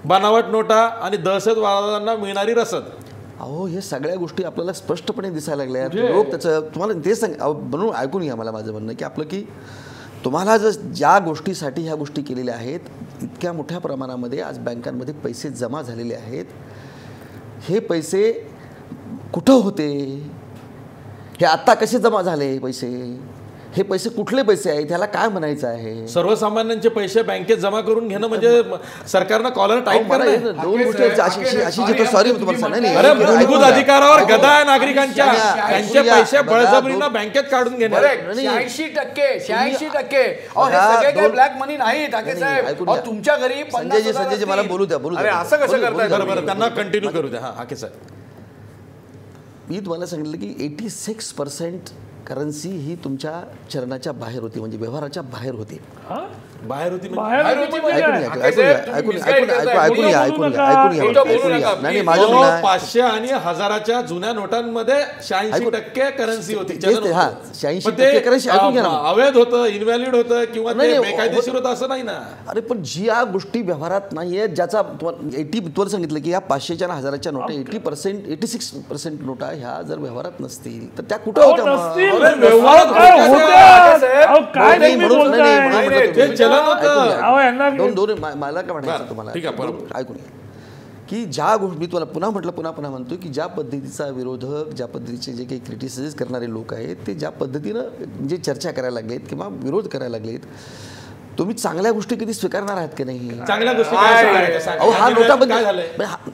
बनावट नोटा आणि दहशतवाद्यांना मिळणारी रसद. अहो हे सगळ्या गोष्टी आपल्याला स्पष्टपणे दिसायला लागल्या. लोक त्याचं तुम्हाला तेच सांग म्हणून ऐकून घ्या. मला माझं म्हणणं की आपलं की तुम्हाला जर ज्या गोष्टीसाठी ह्या गोष्टी केलेल्या आहेत, इतक्या मोठ्या प्रमाणामध्ये आज बँकांमध्ये पैसे जमा झालेले आहेत, हे पैसे कुठं होते, हे आत्ता कसे जमा झाले पैसे, हे पैसे कुठले पैसे आहेत, ह्याला काय म्हणायचं आहे? सर्वसामान्यांचे पैसे बँकेत जमा करून घेणं म्हणजे सरकारनं कॉलर टाईट करणं. 2 गोष्टी अशी जिथं सॉरी तुम्हाला सांगा अरे मूलभूत अधिकारावर गदा आहे नागरिकांच्या, त्यांचे पैसे बळजबरीनं बँकेत काढून घेणं. 86% सगळे ब्लॅक मनी नाही ठाके साहेब. तुमच्या घरी संजयजी मला बोलू द्या. असं कसं करताय? बरोबर, त्यांना कंटिन्यू करू द्या. हाके साहेब, मी तुम्हाला सांगितलं की 86% करन्सी ही तुमच्या चरणाच्या बाहेर होती, म्हणजे व्यवहाराच्या बाहेर होती. बाहेर होती ऐकून घ्या. नाही माझं म्हणणं आहे 500 आणि 1000च्या जुन्या नोटांमध्ये 86% करन्सी होती. 86% करन्सी ऐकून घ्या ना. अवैध होतं, इनव्हॅलिड होतं किंवा बेकायदेशीर होतं असं नाही ना. अरे पण जी या गोष्टी व्यवहारात नाहीये, ज्याचा 80 सांगितलं की या 500च्या आणि 1000च्या नोटा 86% नोटा ह्या जर व्यवहारात नसतील तर त्या कुठं होत्या? मला काय म्हणायचं तुम्हाला ऐकून की ज्या गोष्टी मी तुला पुन्हा म्हणतो की ज्या पद्धतीचा विरोधक, ज्या पद्धतीचे जे काही क्रिटिसाइज करणारे लोक आहेत ते ज्या पद्धतीनं म्हणजे चर्चा करायला लागलेत किंवा विरोध करायला लागलेत, तुम्ही चांगल्या गोष्टी कधी स्वीकारणार आहात की नाही? चांगल्या गोष्टी काय सांगायच्या? अहो हा नोटाबंदी काय झालंय?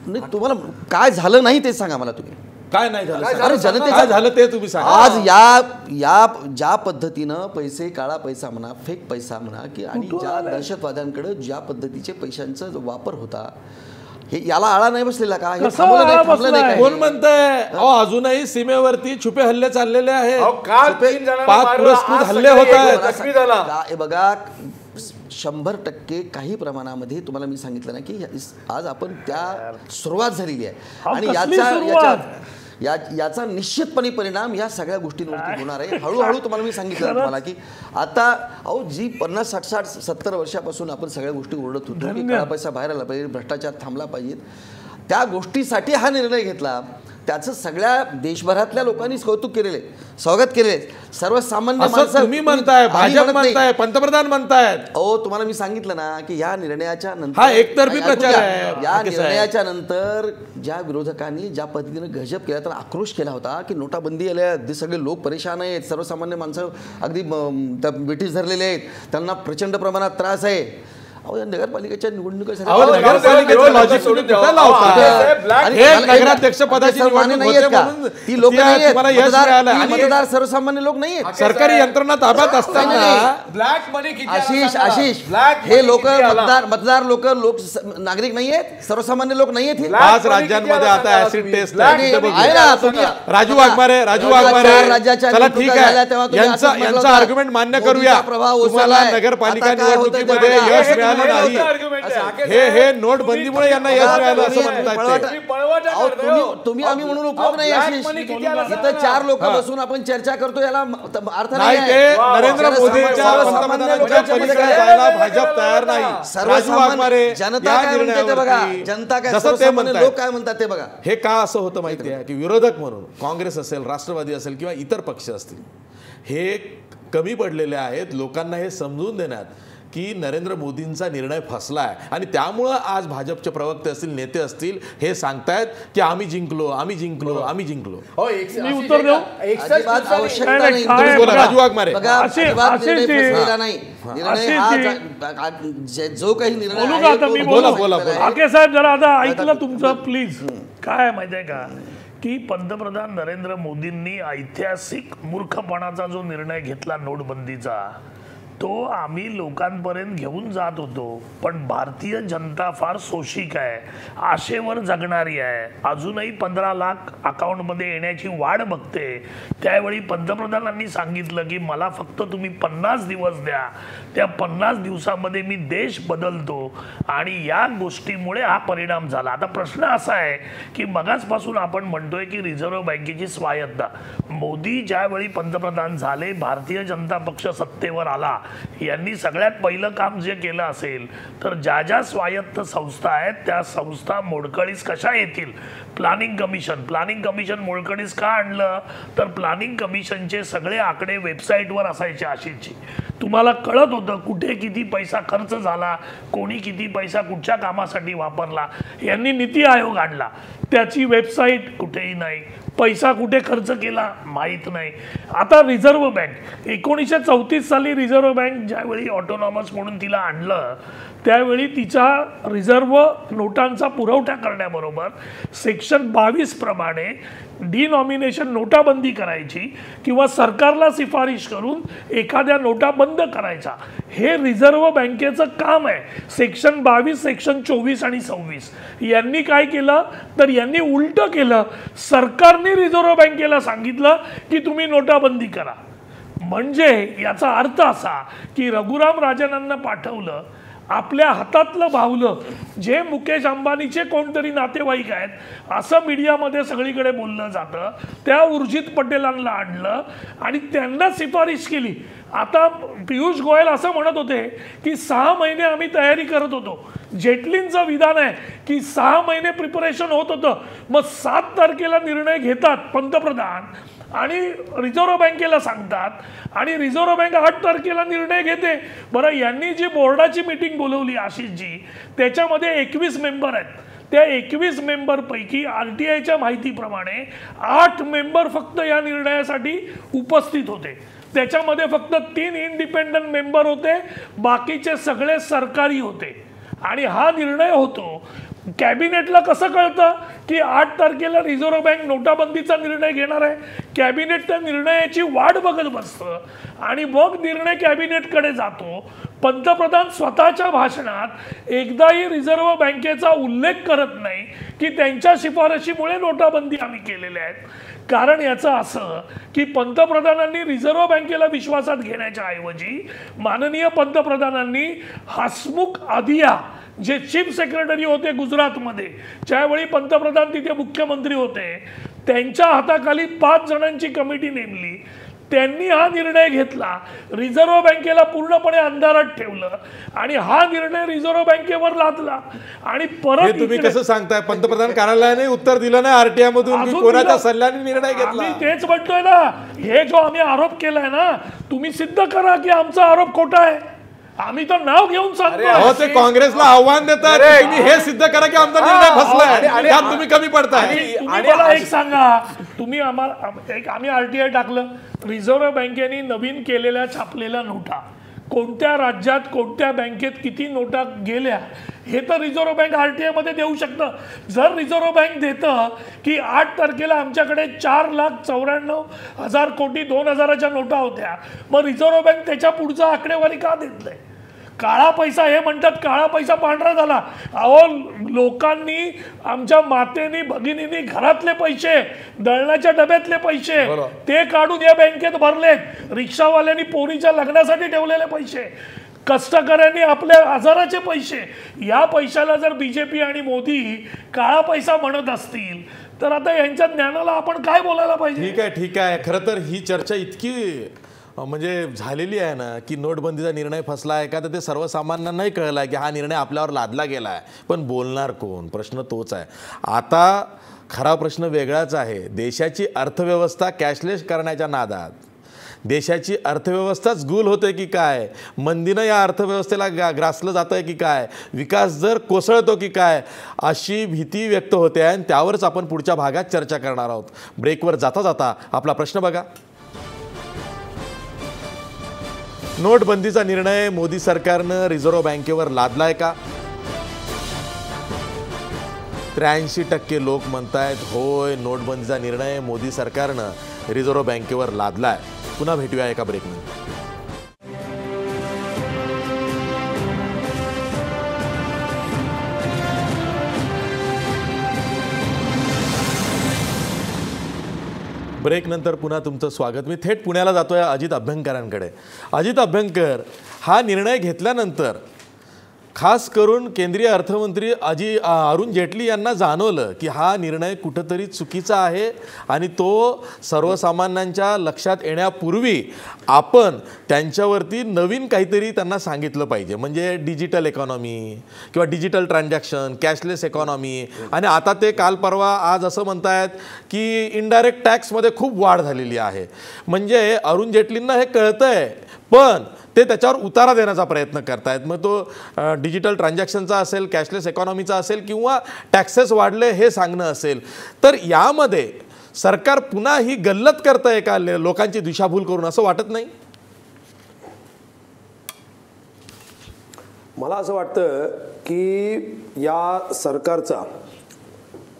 नाही, तुम्हाला काय झालं नाही ते सांगा मला तुम्ही. काय नाही झालं? अरे जनतेचं काय झालं ते तुम्ही सांगा. आज या ज्या पद्धतीनं पैसे, काळा पैसा म्हणा, फेक पैसा म्हणा, की आणि ज्या दहशतवाद्यांकडे ज्या पद्धतीचे पैशांचा वापर होता, हे याला आळा नाही बसलेला का? हे थांबलं नाही कोण म्हणतंय? अजूनही सीमेवरती छुपे हल्ले चाललेले आहेत. पाक पुरस्कृत हल्ले होत आहेत. बघा 100% काही प्रमाणामध्ये तुम्हाला मी सांगितलं ना की आज आपण त्या सुरुवात झालेली आहे आणि याचा निश्चितपणे परिणाम या सगळ्या गोष्टींवरती होणार आहे. हळूहळू तुम्हाला मी सांगितलं तुम्हाला की आता जी 50, 60, 70 वर्षापासून आपण सगळ्या गोष्टी ओरडत होतो की काळा पैसा बाहेर आला पाहिजे, भ्रष्टाचार थांबला पाहिजे, त्या गोष्टीसाठी हा निर्णय घेतला. त्याचं सगळ्या देशभरातल्या लोकांनी कौतुक केलेले, स्वागत केलेले. सर्वसामान्य माणसं तुम्ही म्हणताय, भाजप म्हणताय, पंतप्रधान म्हणतायत. तुम्हाला मी सांगितलं ना की या निर्णयाच्या नंतर हा एकतर्फी प्रचार आहे. या निर्णयाच्या नंतर ज्या विरोधकांनी ज्या पद्धतीने गजब केला, तर आक्रोश केला होता की नोटाबंदी आल्या, अगदी सगळे लोक परेशान आहेत, सर्वसामान्य माणसं अगदी ब्रिटिश धरलेले आहेत, त्यांना प्रचंड प्रमाणात त्रास आहे. नगरपालिकेच्या निवडणुका नगराध्यक्ष पदाची ती लोक मतदार सर्वसामान्य लोक नाही आहेत. सरकारी यंत्रणा ताब्यात असताना ब्लॅक मनी आशिष हे लोक मतदार लोक नागरिक नाही आहेत, सर्वसामान्य लोक नाही आहेत. 5 राज्यांमध्ये आता ऍसिड टेस्ट राजू वाघमारे राज्याच्या चला ठीक आहे, यांचा आर्ग्युमेंट मान्य करूया. तुम्हाला नगरपालिका निवडणुकीमध्ये यश मिळालं नाही, हे नोटबंदीमुळे यांना यश मिळालं असं म्हणतात. तुम्ही आम्ही म्हणून उपयोग नाही. इथं 4 लोक बसून आपण चर्चा करतो, याला अर्थ नाही. नरेंद्र मोदींच्या भाजप तयार नाही. सर्वसामान्य जनता काय म्हणते ते बघा, जनता काय सर्वसामान्य लोक काय म्हणतात ते बघा. हे का असं होतं माहिती आहे की विरोधक म्हणून काँग्रेस असेल, राष्ट्रवादी असेल किंवा इतर पक्ष असतील, हे कमी पडलेले आहेत लोकांना हे समजून देण्यात की नरेंद्र मोदींचा निर्णय फसला आहे. आणि त्यामुळं आज भाजपचे प्रवक्ते असतील, नेते असतील, हे सांगतायत की आम्ही जिंकलो. उत्तर देऊ. राजू वाघमारे जो काही निर्णय बोला. आके साहेब जरा आता ऐकलं तुमचं प्लीज. काय माहितीये का की पंतप्रधान नरेंद्र मोदींनी ऐतिहासिक मूर्खपणाचा जो निर्णय घेतला नोटबंदीचा, तो आम्ही लोकांपर्यंत घेऊन जात होतो. पण भारतीय जनता फार सोशिक आहे, आशेवर जगणारी आहे. अजूनही 15 लाख अकाउंटमध्ये येण्याची वाट बघते. त्यावेळी पंतप्रधानांनी सांगितलं की मला फक्त तुम्ही 50 दिवस द्या, त्या 50 दिवसामध्ये मी देश बदलतो. आणि या गोष्टीमुळे हा परिणाम झाला. आता प्रश्न असा आहे की मगाचपासून आपण म्हणतोय की रिझर्व्ह बँकेची स्वायत्ता. मोदी ज्यावेळी पंतप्रधान झाले, भारतीय जनता पक्ष सत्तेवर आला, यांनी सगळ्यात पहिलं काम जे केलं असेल तर ज्या स्वायत्त संस्था आहेत त्या संस्था मोडकळीस कशा येतील. प्लॅनिंग कमिशन मोडकळीस का आणलं, तर प्लॅनिंग कमिशनचे सगळे आकडे वेबसाईटवर असायचे. आशिषजी तुम्हाला कळत होतं कुठे किती पैसा खर्च झाला, कोणी किती पैसा कुठच्या कामासाठी वापरला. यांनी नीती आयोग आणला, त्याची वेबसाईट कुठेही नाही, पैसा कुठे खर्च केला माहीत नाही. आता रिझर्व्ह बँक 1934 साली रिझर्व्ह बँक ज्यावेळी ऑटोनॉमस म्हणून तिला आणलं, त्यावेळी तिच्या रिझर्व्ह नोटांचा पुरवठा करण्याबरोबर सेक्शन 22 प्रमाणे डिनॉमिनेशन नोटाबंदी करायची किंवा सरकारला शिफारिश करून एखाद्या नोटा बंद करायचा, हे रिझर्व्ह बँकेचं काम आहे. सेक्शन 22, सेक्शन 24 आणि 26 यांनी काय केलं तर यांनी उलट केलं. सरकारने रिझर्व्ह बँकेला सांगितलं की तुम्ही नोटाबंदी करा. म्हणजे याचा अर्थ असा की रघुराम राजनांना पाठवलं, आपल्या हातातलं भावलं जे मुकेश अंबानीचे कोणतरी नातेवाईक आहेत असं मीडियामध्ये सगळीकडे बोललं जातं, त्या उर्जित पटेलांना आणलं आणि त्यांना शिफारिश केली. आता पियुष गोयल असं म्हणत होते की 6 महिने आम्ही तयारी करत होतो. जेटलींचं विधान आहे की 6 महिने प्रिपरेशन होत होतं. मग 7 तारखेला निर्णय घेतात पंतप्रधान आणि रिझर्व्ह बँकेला सांगतात आणि रिझर्व्ह बँक 8 तारखेला निर्णय घेते. बरं, यांनी जी बोर्डाची मीटिंग बोलवली आशिषजी, त्याच्यामध्ये 21 मेंबर आहेत. त्या 21 मेंबरपैकी RTIच्या माहितीप्रमाणे 8 मेंबर फक्त या निर्णयासाठी उपस्थित होते. त्याच्यामध्ये फक्त 3 इंडिपेंडंट मेंबर होते, बाकीचे सगळे सरकारी होते. आणि हा निर्णय होतो. कॅबिनेटला कसं कळतं की 8 तारखेला रिझर्व्ह बँक नोटाबंदीचा निर्णय घेणार आहे? कॅबिनेट त्या निर्णयाची वाट बघत बसतं आणि मग निर्णय कॅबिनेटकडे जातो. पंतप्रधान स्वतःच्या भाषणात एकदाही रिझर्व्ह बँकेचा उल्लेख करत नाही की त्यांच्या शिफारशीमुळे नोटाबंदी आम्ही केलेल्या आहेत. कारण याचं असं की पंतप्रधानांनी रिझर्व्ह बँकेला विश्वासात घेण्याच्या ऐवजी माननीय पंतप्रधानांनी हसमुख अधिया जे चीफ सेक्रेटरी होते गुजरातमध्ये, ज्यावेळी पंतप्रधान तिथे मुख्यमंत्री होते, त्यांच्या हाताखाली 5 जणांची कमिटी नेमली. त्यांनी हा निर्णय घेतला, रिझर्व्ह बँकेला पूर्णपणे अंधारात ठेवलं आणि हा निर्णय रिझर्व्ह बँकेवर लादला. आणि परत तुम्ही कसं सांगताय? पंतप्रधान कार्यालयाने उत्तर दिलं नाही आरटीआय मधून, कोणाच्या सल्ल्याने निर्णय घेतला? आम्ही तेच म्हणतोय ना, हे जो आम्ही आरोप केलाय ना, तुम्ही सिद्ध करा की आमचा आरोप खोटा आहे. आम्ही तर नाव घेऊन सांगतो. ते काँग्रेसला आव्हान देतात, तुम्ही हे सिद्ध करा की आमचा निर्णय फसलाय, त्यात तुम्ही कमी पडताय. मला एक सांगा, तुम्ही आम्ही आरटीआय टाकलं, रिझर्व्ह बँकेने नवीन केलेल्या छापलेल्या नोटा, कोणत्या राज्यात कोणत्या बँकेत किती नोटा गेल्या हे तर रिझर्व्ह बँक आरटीआय मध्ये देऊ शकतं. जर रिझर्व्ह बँक देतं की 8 तारखेला आमच्याकडे 4,94,000 कोटी 2000च्या नोटा होत्या, मग रिझर्व्ह बँक त्याच्या पुढचा आकडेवारी का देत नाही? काळा पैसा, हे म्हणतात काळा पैसा पांढरा झाला. अहो, लोकांनी, आमच्या मातेनी भगिनींनी घरातले पैसे, दळणाच्या डब्यातले पैसे ते काढून या बँकेत भरलेत. रिक्षावाल्यांनी पोरीच्या लग्नासाठी ठेवलेले पैसे, कष्टकऱ्यांनी आपल्या आजाराचे पैसे, या पैशाला जर बीजेपी आणि मोदी काळा पैसा म्हणत असतील तर आता यांच्या ज्ञानाला आपण काय बोलायला पाहिजे? ठीक आहे. खरं तर ही चर्चा इतकी म्हणजे झालेली आहे ना की नोटबंदीचा निर्णय फसला आहे का, तर ते सर्वसामान्यांनाही कळलं आहे की हा निर्णय आपल्यावर लादला गेला आहे. पण बोलणार कोण? प्रश्न तोच आहे. आता खरा प्रश्न वेगळाच आहे. देशाची अर्थव्यवस्था कॅशलेस करण्याच्या नादात देशाची अर्थव्यवस्थाच गुल होते की काय? मंदीनं या अर्थव्यवस्थेला ग्रासलं जातं आहे की काय? विकास दर कोसळतो की काय? अशी भीती व्यक्त होते आणि त्यावरच आपण पुढच्या भागात चर्चा करणार आहोत. ब्रेकवर जाता जाता आपला प्रश्न बघा. नोटबंदीचा निर्णय मोदी सरकारनं रिझर्व्ह बँकेवर लादलाय का? 83% लोक म्हणतायत होय, नोटबंदीचा निर्णय मोदी सरकारनं रिझर्व्ह बँकेवर लादलाय. पुन्हा भेटूया एका ब्रेकनंतर. ब्रेक नंतर पुन्हा तुमचं स्वागत. मी थेट पुण्याला जातोय अजित अभ्यंकरांकडे. अजित अभ्यंकर, हा निर्णय घेतल्यानंतर खास करून केंद्रीय अर्थमंत्री अरुण जेटली यांना जाणवलं की हा निर्णय कुठंतरी चुकीचा आहे आणि तो सर्वसामान्यांच्या लक्षात येण्यापूर्वी आपण त्यांच्यावरती नवीन काहीतरी त्यांना सांगितलं पाहिजे. म्हणजे डिजिटल इकॉनॉमी किंवा डिजिटल ट्रान्झॅक्शन, कॅशलेस इकॉनॉमी. आणि आता ते काल परवा आज असं म्हणतायत की इनडायरेक्ट टॅक्समध्ये खूप वाढ झालेली आहे. म्हणजे अरुण जेटलींना हे कळतंय, पण ते त्याच्यावर उतारा देण्याचा प्रयत्न करतायत. मग तो डिजिटल ट्रान्झॅक्शनचा असेल, कॅशलेस इकॉनॉमीचा असेल किंवा टॅक्सेस वाढले हे सांगणं असेल. तर यामध्ये सरकार पुन्हा ही गल्लत करतंय का लोकांची दिशाभूल करून, असं वाटत नाही? मला असं वाटतं की या सरकारचा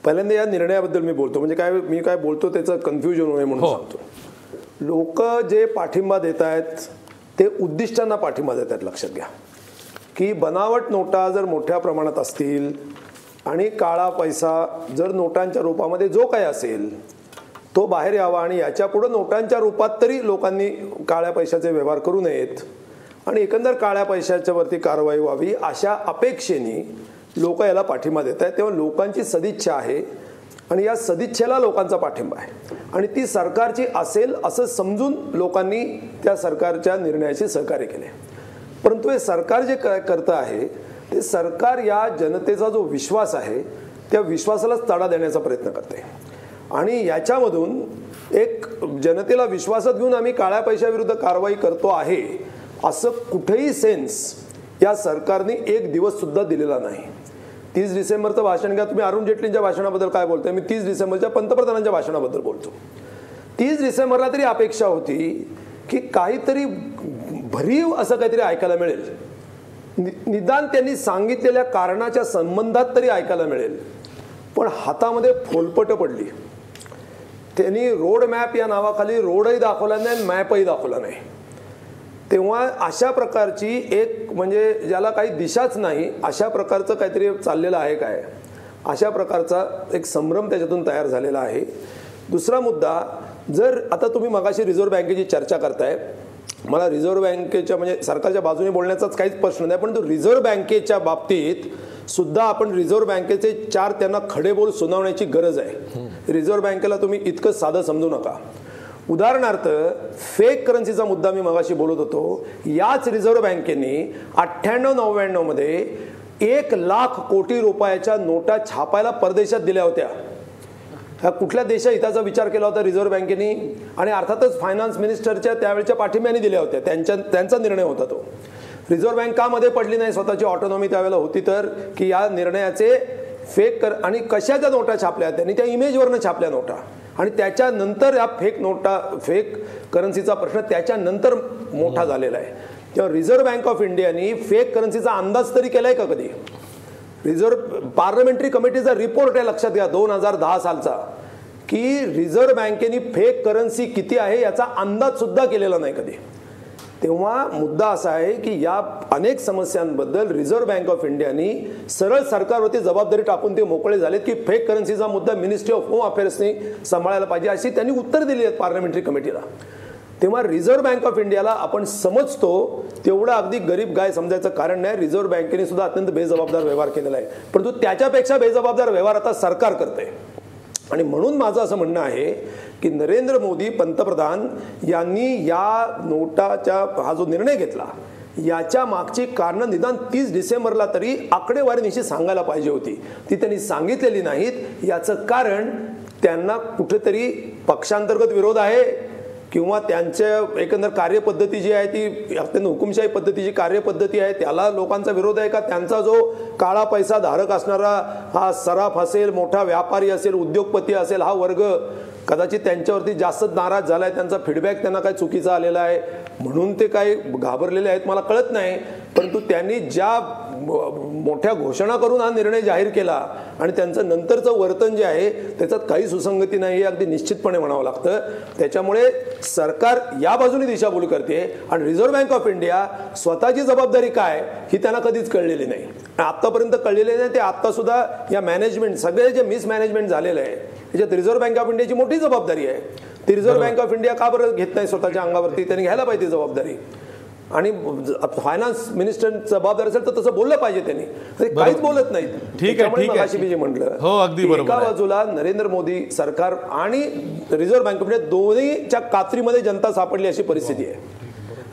पहिल्यांदा या निर्णयाबद्दल मी बोलतो, म्हणजे मी काय बोलतो त्याचं कन्फ्युजन होईल म्हणून सांगतो. लोक जे पाठिंबा देत आहेत ते उद्दिष्टांना पाठिंबा देत आहेत. लक्षात घ्या की बनावट नोटा जर मोठ्या प्रमाणात असतील आणि काळा पैसा जर नोटांच्या रूपामध्ये जो काही असेल तो बाहेर यावा आणि याच्या पुढे नोटांच्या रूपात तरी लोकांनी काळ्या पैशाचे व्यवहार करू नयेत आणि एकंदर काळ्या पैशाच्या वरती कारवाई व्हावी, अशा अपेक्षेने लोक याला पाठिंबा देत आहेत. तेव्हा लोकांची सदिच्छा आहे आणि या सदिच्छेला लोकांचा पाठिंबा आहे आणि ती सरकारची असेल असं समजून लोकांनी त्या सरकारच्या निर्णयाशी सहकार्य केले. परंतु हे सरकार जे करतं आहे ते सरकार या जनतेचा जो विश्वास आहे त्या विश्वासालाच तडा देण्याचा प्रयत्न करते आणि याच्यामधून एक जनतेला विश्वासात घेऊन आम्ही काळ्या पैशाविरुद्ध कारवाई करतो आहे असं कुठेही सेन्स या सरकारने एक दिवस सुद्धा दिलेला नाही. 30 डिसेंबरचं भाषण घ्या तुम्ही. अरुण जेटलींच्या भाषणाबद्दल काय बोलतोय? मी 30 डिसेंबरच्या पंतप्रधानांच्या भाषणाबद्दल बोलतो. 30 डिसेंबरला तरी अपेक्षा होती की काहीतरी भरीव असं काहीतरी ऐकायला मिळेल, निदान त्यांनी सांगितलेल्या कारणाच्या संबंधात तरी ऐकायला मिळेल. पण हातामध्ये फोलपट पडली. त्यांनी रोड मॅप या नावाखाली रोडही दाखवला नाही आणि मॅपही दाखवला नाही. तेव्हा अशा प्रकारची एक म्हणजे ज्याला काही दिशाच नाही अशा प्रकारचं काहीतरी चाललेलं आहे काय, अशा प्रकारचा एक संभ्रम त्याच्यातून तयार झालेला आहे. दुसरा मुद्दा, जर आता तुम्ही मगाशी रिझर्व्ह बँकेची चर्चा करताय, मला रिझर्व्ह बँकेच्या म्हणजे सरकारच्या बाजूने बोलण्याचाच काहीच प्रश्न नाही, परंतु रिझर्व्ह बँकेच्या बाबतीत सुद्धा आपण रिझर्व्ह बँकेचे 4 त्यांना खडे बोल सुनावण्याची गरज आहे. रिझर्व्ह बँकेला तुम्ही इतकं साधं समजू नका. उदाहरणार्थ फेक करन्सीचा मुद्दा मी मगाशी बोलत होतो. याच रिझर्व्ह बँकेने 98-99 मध्ये 1 लाख कोटी रुपयाच्या नोटा छापायला परदेशात दिल्या होत्या. ह्या कुठल्या देशहिताचा विचार केला होता रिझर्व्ह बँकेने, आणि अर्थातच फायनान्स मिनिस्टरच्या त्यावेळच्या पाठिंब्याने दिल्या होत्या. त्यांचा निर्णय होता तो. रिझर्व्ह बँक का मध्ये पडली नाही, स्वतःची ऑटोनॉमी त्यावेळेला होती तर, की या निर्णयाचे फेक आणि कशाच्या नोटा छापल्या त्यांनी, त्या इमेजवरनं छापल्या नोटा, आणि त्याच्यानंतर या फेक करन्सीचा प्रश्न त्याच्यानंतर मोठा झालेला आहे. तेव्हा रिझर्व्ह बँक ऑफ इंडियानी फेक करन्सीचा अंदाज तरी केलाय का कधी? रिझर्व्ह पार्लमेंटरी कमिटीचा रिपोर्ट आहे, लक्षात घ्या, 2010 सालचा, की रिझर्व्ह बँकेने फेक करन्सी किती आहे याचा अंदाज सुद्धा केलेला नाही कधी. तेव्हा मुद्दा असा आहे की या अनेक समस्यांबद्दल रिझर्व्ह बँक ऑफ इंडियानी सरळ सरकारवरती जबाबदारी टाकून ते मोकळे झालेत की फेक करन्सीचा मुद्दा मिनिस्ट्री ऑफ होम अफेअर्सनी सांभाळायला पाहिजे, अशी त्यांनी उत्तर दिली आहेत पार्लमेंटरी कमिटीला. तेव्हा रिझर्व्ह बँक ऑफ इंडियाला आपण समजतो तेवढं अगदी गरीब गाय समजायचं कारण नाही. रिझर्व्ह बँकेने सुद्धा अत्यंत बेजबाबदार व्यवहार केलेला आहे, परंतु त्याच्यापेक्षा बेजबाबदार व्यवहार आता सरकार करते. आणि म्हणून माझं असं म्हणणं आहे की नरेंद्र मोदी पंतप्रधान यांनी या नोटाचा हा जो निर्णय घेतला याच्या मागची कारणं निदान 30 डिसेंबरला तरी आकडेवारीनिशी सांगायला पाहिजे होती. ती त्यांनी सांगितलेली नाहीत. याचं कारण त्यांना कुठेतरी पक्षांतर्गत विरोध आहे किंवा त्यांच्या एकंदर कार्यपद्धती जी आहे ती अत्यंत हुकुमशाही पद्धतीची कार्यपद्धती आहे, त्याला लोकांचा विरोध आहे का, त्यांचा जो काळा पैसा धारक असणारा हा सराफ असेल, मोठा व्यापारी असेल, उद्योगपती असेल, हा वर्ग कदाचित त्यांच्यावरती जास्त नाराज झाला आहे, त्यांचा फीडबॅक त्यांना काय चुकीचा आलेला आहे म्हणून ते काही घाबरलेले आहेत मला कळत नाही. परंतु त्यांनी ज्या मोठ्या घोषणा करून हा निर्णय जाहीर केला आणि त्यांचं नंतरचं वर्तन जे आहे त्याच्यात काही सुसंगती नाही हे अगदी निश्चितपणे म्हणावं लागतं. त्याच्यामुळे सरकार या बाजूने दिशाभूल करते आणि रिझर्व्ह बँक ऑफ इंडिया स्वतःची जबाबदारी काय ही त्यांना कधीच कळलेली नाही, आतापर्यंत कळलेली नाही. ते आता सुद्धा या मॅनेजमेंट सगळे जे मिसमॅनेजमेंट झालेलं आहे त्याच्यात रिझर्व्ह बँक ऑफ इंडियाची मोठी जबाबदारी आहे. ती रिझर्व्ह बँक ऑफ इंडिया का बरं घेत नाही स्वतःच्या अंगावरती, त्यांनी घ्यायला पाहिजे जबाबदारी. आणि फायनान्स मिनिस्टर जबाबदार असेल तर तसं बोललं पाहिजे त्यांनी, काहीच बोलत नाही. ठीक आहे मी जे म्हटलं हो अगदी बरोबर. एका बाजूला नरेंद्र मोदी सरकार आणि रिझर्व्ह बँक ऑफ इंडिया दोन्हीच्या कात्रीमध्ये जनता सापडली अशी परिस्थिती आहे.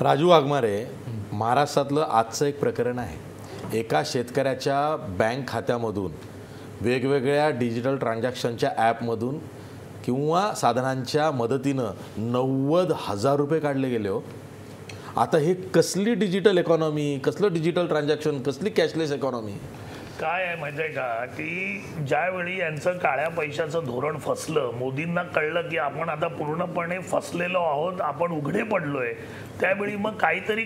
राजू वाघमारे, महाराष्ट्रातलं आजचं एक प्रकरण आहे. एका शेतकऱ्याच्या बँक खात्यामधून वेगवेगळ्या डिजिटल ट्रान्झॅक्शनच्या ॲपमधून किंवा साधनांच्या मदतीनं 90,000 रुपये काढले गेले हो. आता हे कसली डिजिटल इकॉनॉमी, कसलं डिजिटल ट्रान्झॅक्शन, कसली कॅशलेस इकॉनॉमी? काय आहे माहिती आहे का, की ज्यावेळी यांचं काळ्या पैशाचं धोरण फसलं, मोदींना कळलं की आपण आता पूर्णपणे फसलेलो आहोत, आपण उघडे पडलोय, त्यावेळी मग काहीतरी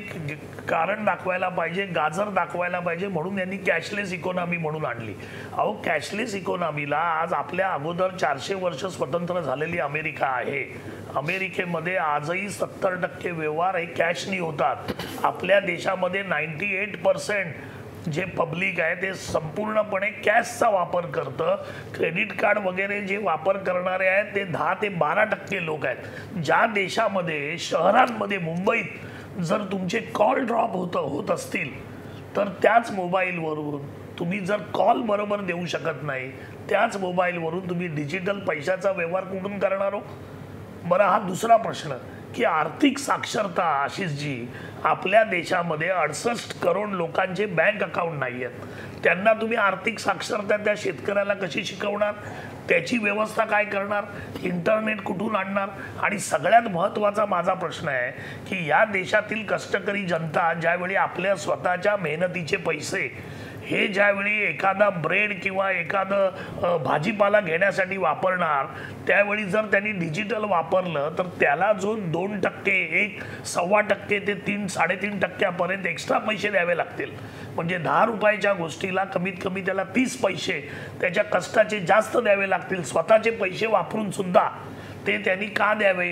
कारण दाखवायला पाहिजे, गाजर दाखवायला पाहिजे, म्हणून यांनी कॅशलेस इकॉनॉमी म्हणून आणली. अहो कॅशलेस इकॉनॉमीला आज आपल्या अगोदर 400 वर्ष स्वतंत्र झालेली अमेरिका आहे. अमेरिकेमध्ये आजही 70% व्यवहार हे कॅशनी होतात. आपल्या देशामध्ये 98% जे पब्लिक आहे ते संपूर्णपणे कॅशचा वापर करतं. क्रेडिट कार्ड वगैरे जे वापर करणारे आहेत ते 10 ते 12% लोक आहेत. ज्या देशामध्ये शहरांमध्ये मुंबईत जर तुमचे कॉल ड्रॉप होत असतील तर त्याच मोबाईलवरून तुम्ही जर कॉल बरोबर देऊ शकत नाही, त्याच मोबाईलवरून तुम्ही डिजिटल पैशाचा व्यवहार कुठून करणार हो? बरं, हा दुसरा प्रश्न की आर्थिक साक्षरता. आशिषजी, आपल्या देशामध्ये 68 करोड लोकांचे बँक अकाउंट नाही आहेत. त्यांना तुम्ही आर्थिक साक्षरता त्या शेतकऱ्याला कशी शिकवणार, त्याची व्यवस्था काय करणार, इंटरनेट कुठून आणणार? आणि सगळ्यात महत्त्वाचा माझा प्रश्न आहे की या देशातील कष्टकरी जनता ज्यावेळी आपल्या स्वतःच्या मेहनतीचे पैसे हे ज्यावेळी एखादा ब्रेड किंवा एखादं भाजीपाला घेण्यासाठी वापरणार त्यावेळी जर त्यांनी डिजिटल वापरलं तर त्याला जो 2%, 1.25% ते 3-3.5% एक्स्ट्रा पैसे द्यावे लागतील. म्हणजे 10 रुपयाच्या गोष्टीला कमीत कमी त्याला 30 पैसे त्याच्या कष्टाचे जास्त द्यावे लागतील. स्वतःचे पैसे वापरून सुद्धा ते त्यांनी का द्यावे?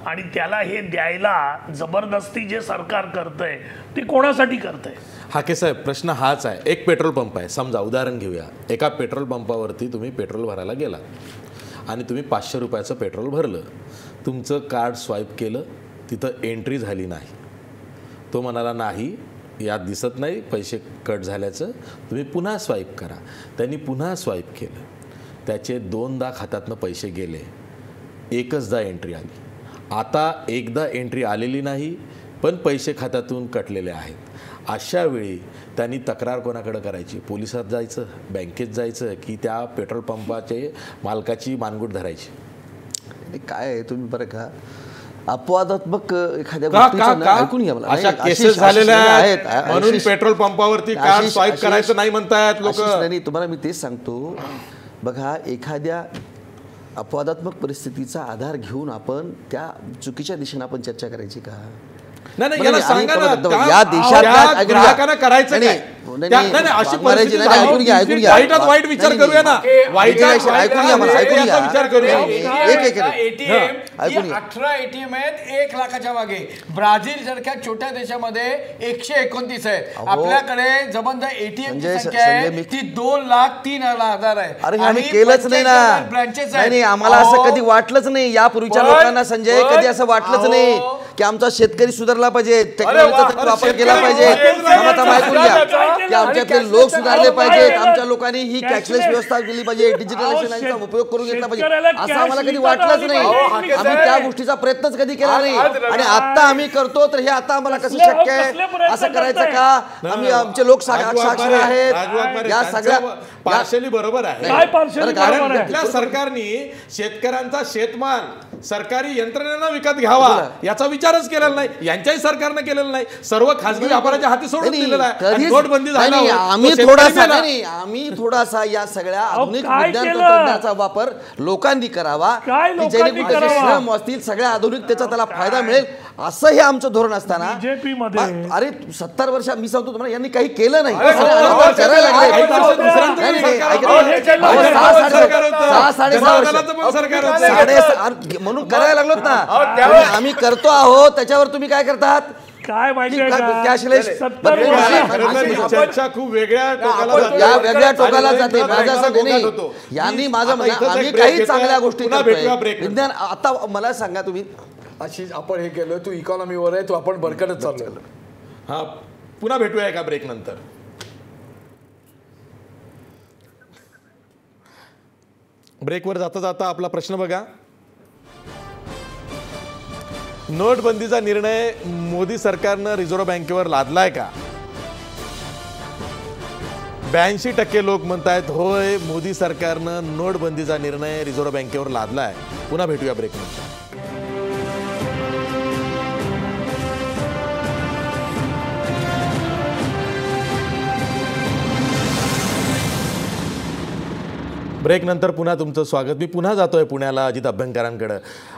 आणि त्याला हे द्यायला जबरदस्ती जे सरकार करतंय ते कोणासाठी करतंय? हाके साहेब, प्रश्न हाच आहे. एक पेट्रोल पंप आहे, समजा उदाहरण घेऊया. एका पेट्रोल पंपावरती तुम्ही पेट्रोल भरायला गेला आणि तुम्ही 500 रुपयाचं पेट्रोल भरलं. तुमचं कार्ड स्वाईप केलं, तिथं एंट्री झाली नाही. तो म्हणाला नाही, यात दिसत नाही पैसे कट झाल्याचं, तुम्ही पुन्हा स्वाईप करा. त्यांनी पुन्हा स्वाईप केलं, त्याचे 2दा खात्यातनं पैसे गेले, एकचदा एंट्री आली. आता एकदा एंट्री आलेली नाही पण पैसे खात्यातून कटलेले आहेत. अशा वेळी त्यांनी तक्रार कोणाकडे करायची? पोलिसात जायचं, बँकेत जायचं, की त्या पेट्रोल पंपाचे मालकाची मानगूट धरायची? काय आहे तुम्ही बरं का अपवादात्मक एखाद्या गोष्टीचं ऐकून घ्या मला. अशा केसेस झालेल्या आहेत म्हणून पेट्रोल पंपावरती कार्ड स्वाईप करायचं नाही म्हणतायत लोक. नाही, तुम्हाला मी तेच सांगतो. बघा, एखाद्या अपवादात्मक परिस्थितीचा आधार घेऊन आपण त्या चुकीच्या दिशेने आपण चर्चा करायची का? नाही, याला सांगा ना, या देशात ग्राहकांना करायचं काय? अशी परिस्थिती वाईट विचार करूया ना, ऐकून घ्या मला, ऐकून घ्या, विचार करूया. ATM 18 ATM आहेत 1 लाखाच्या मागे. ब्राझील सारख्या छोट्या देशामध्ये 129 आहे. आपल्याकडे जबरदस्त ATM ची संख्या आहे ती 2,03,000 आहे. अरे आम्ही केलंच नाही ना. नाही, आम्हाला असं कधी वाटलंच नाही. यापूर्वीच्या लोकांना संजय कधी असं वाटलंच नाही की आमचा शेतकरी सुधारला पाहिजे, टेक्नॉलॉजीचा वापर केला पाहिजे, ऐकून घ्या, की आमच्यातले लोक सुधारले पाहिजेत, आमच्या लोकांनी ही कॅशलेस व्यवस्था केली पाहिजे, डिजिटलायझेशनचा उपयोग करून घेतला पाहिजे, असं आम्हाला कधी वाटलंच नाही. आम्ही त्या गोष्टीचा प्रयत्नच कधी केला नाही. आणि आता आम्ही करतो तर हे आता आम्हाला कसं शक्य आहे? असं करायचं का? आम्ही आमचे लोक साक्षर आहेत या सगळ्या. पार्शली बरोबर आहे, कारण कुठल्या सरकारने शेतकऱ्यांचा शेतमाल सरकारी यंत्रणेनं विकत घ्यावा याचा विचारच केलेला नाही. यांच्याही सरकारनं केलेला नाही. सर्व खासगी व्यापाराच्या हाती सोडून दिलेला आहे. नोटबंदी झाल्यावर आम्ही थोडासा या सगळ्या आधुनिक विज्ञान तंत्रज्ञानाचा वापर लोकांनी करावा, जेणेकरून श्रम असतील, सगळ्या आधुनिकतेचा त्याला फायदा मिळेल, असं हे आमचं धोरण असताना अरे 70 वर्ष मी सांगतो तुम्हाला यांनी काही केलं नाही. म्हणून करायला लागलोत ना, आम्ही करतो आहोत, त्याच्यावर तुम्ही काय करतात? काय माहिती चर्चा खूप वेगळ्या टोकाला जाते. माझं असं नाही, यांनी माझं आम्ही काही चांगल्या गोष्टी करतोय विज्ञान. आता मला सांगा तुम्ही, अशीच आपण हे केलं, तू इकॉनॉमीवर आहे, तू आपण बरकतच चाललोय. हा, पुन्हा भेटूया एका ब्रेक नंतर. ब्रेकवर जाता जाता आपला प्रश्न बघा. नोटबंदीचा निर्णय मोदी सरकारनं रिझर्व्ह बँकेवर लादलाय का? 82% लोक म्हणतायत होय, मोदी सरकारनं नोटबंदीचा निर्णय रिझर्व्ह बँकेवर लादलाय. पुन्हा भेटूया ब्रेक नंतर. ब्रेक नंतर पुन्हा तुमचं स्वागत. मी पुन्हा जातोय पुण्याला अजित अभ्यंकरांकडे.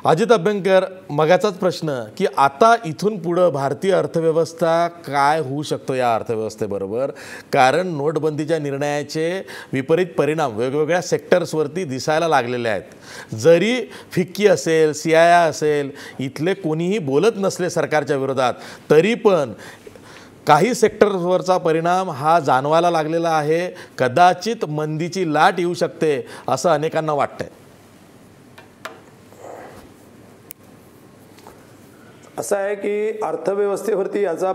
अजित अभ्यंकर, मगाचाच प्रश्न की आता इथून पुढं भारतीय अर्थव्यवस्था काय होऊ शकतो या अर्थव्यवस्थेबरोबर, कारण नोटबंदीच्या निर्णयाचे विपरीत परिणाम वेगवेगळ्या सेक्टर्सवरती दिसायला लागलेले आहेत. जरी फिक्की असेल, CII असेल, इथले कोणीही बोलत नसले सरकारच्या विरोधात, तरी पण काही सेक्टर्सवरचा परिणाम हा जाणवायला लागलेला आहे. कदाचित मंदीची लाट येऊ शकते असं अनेकांना वाटतंय. असं आहे की अर्थव्यवस्थेवरती याचा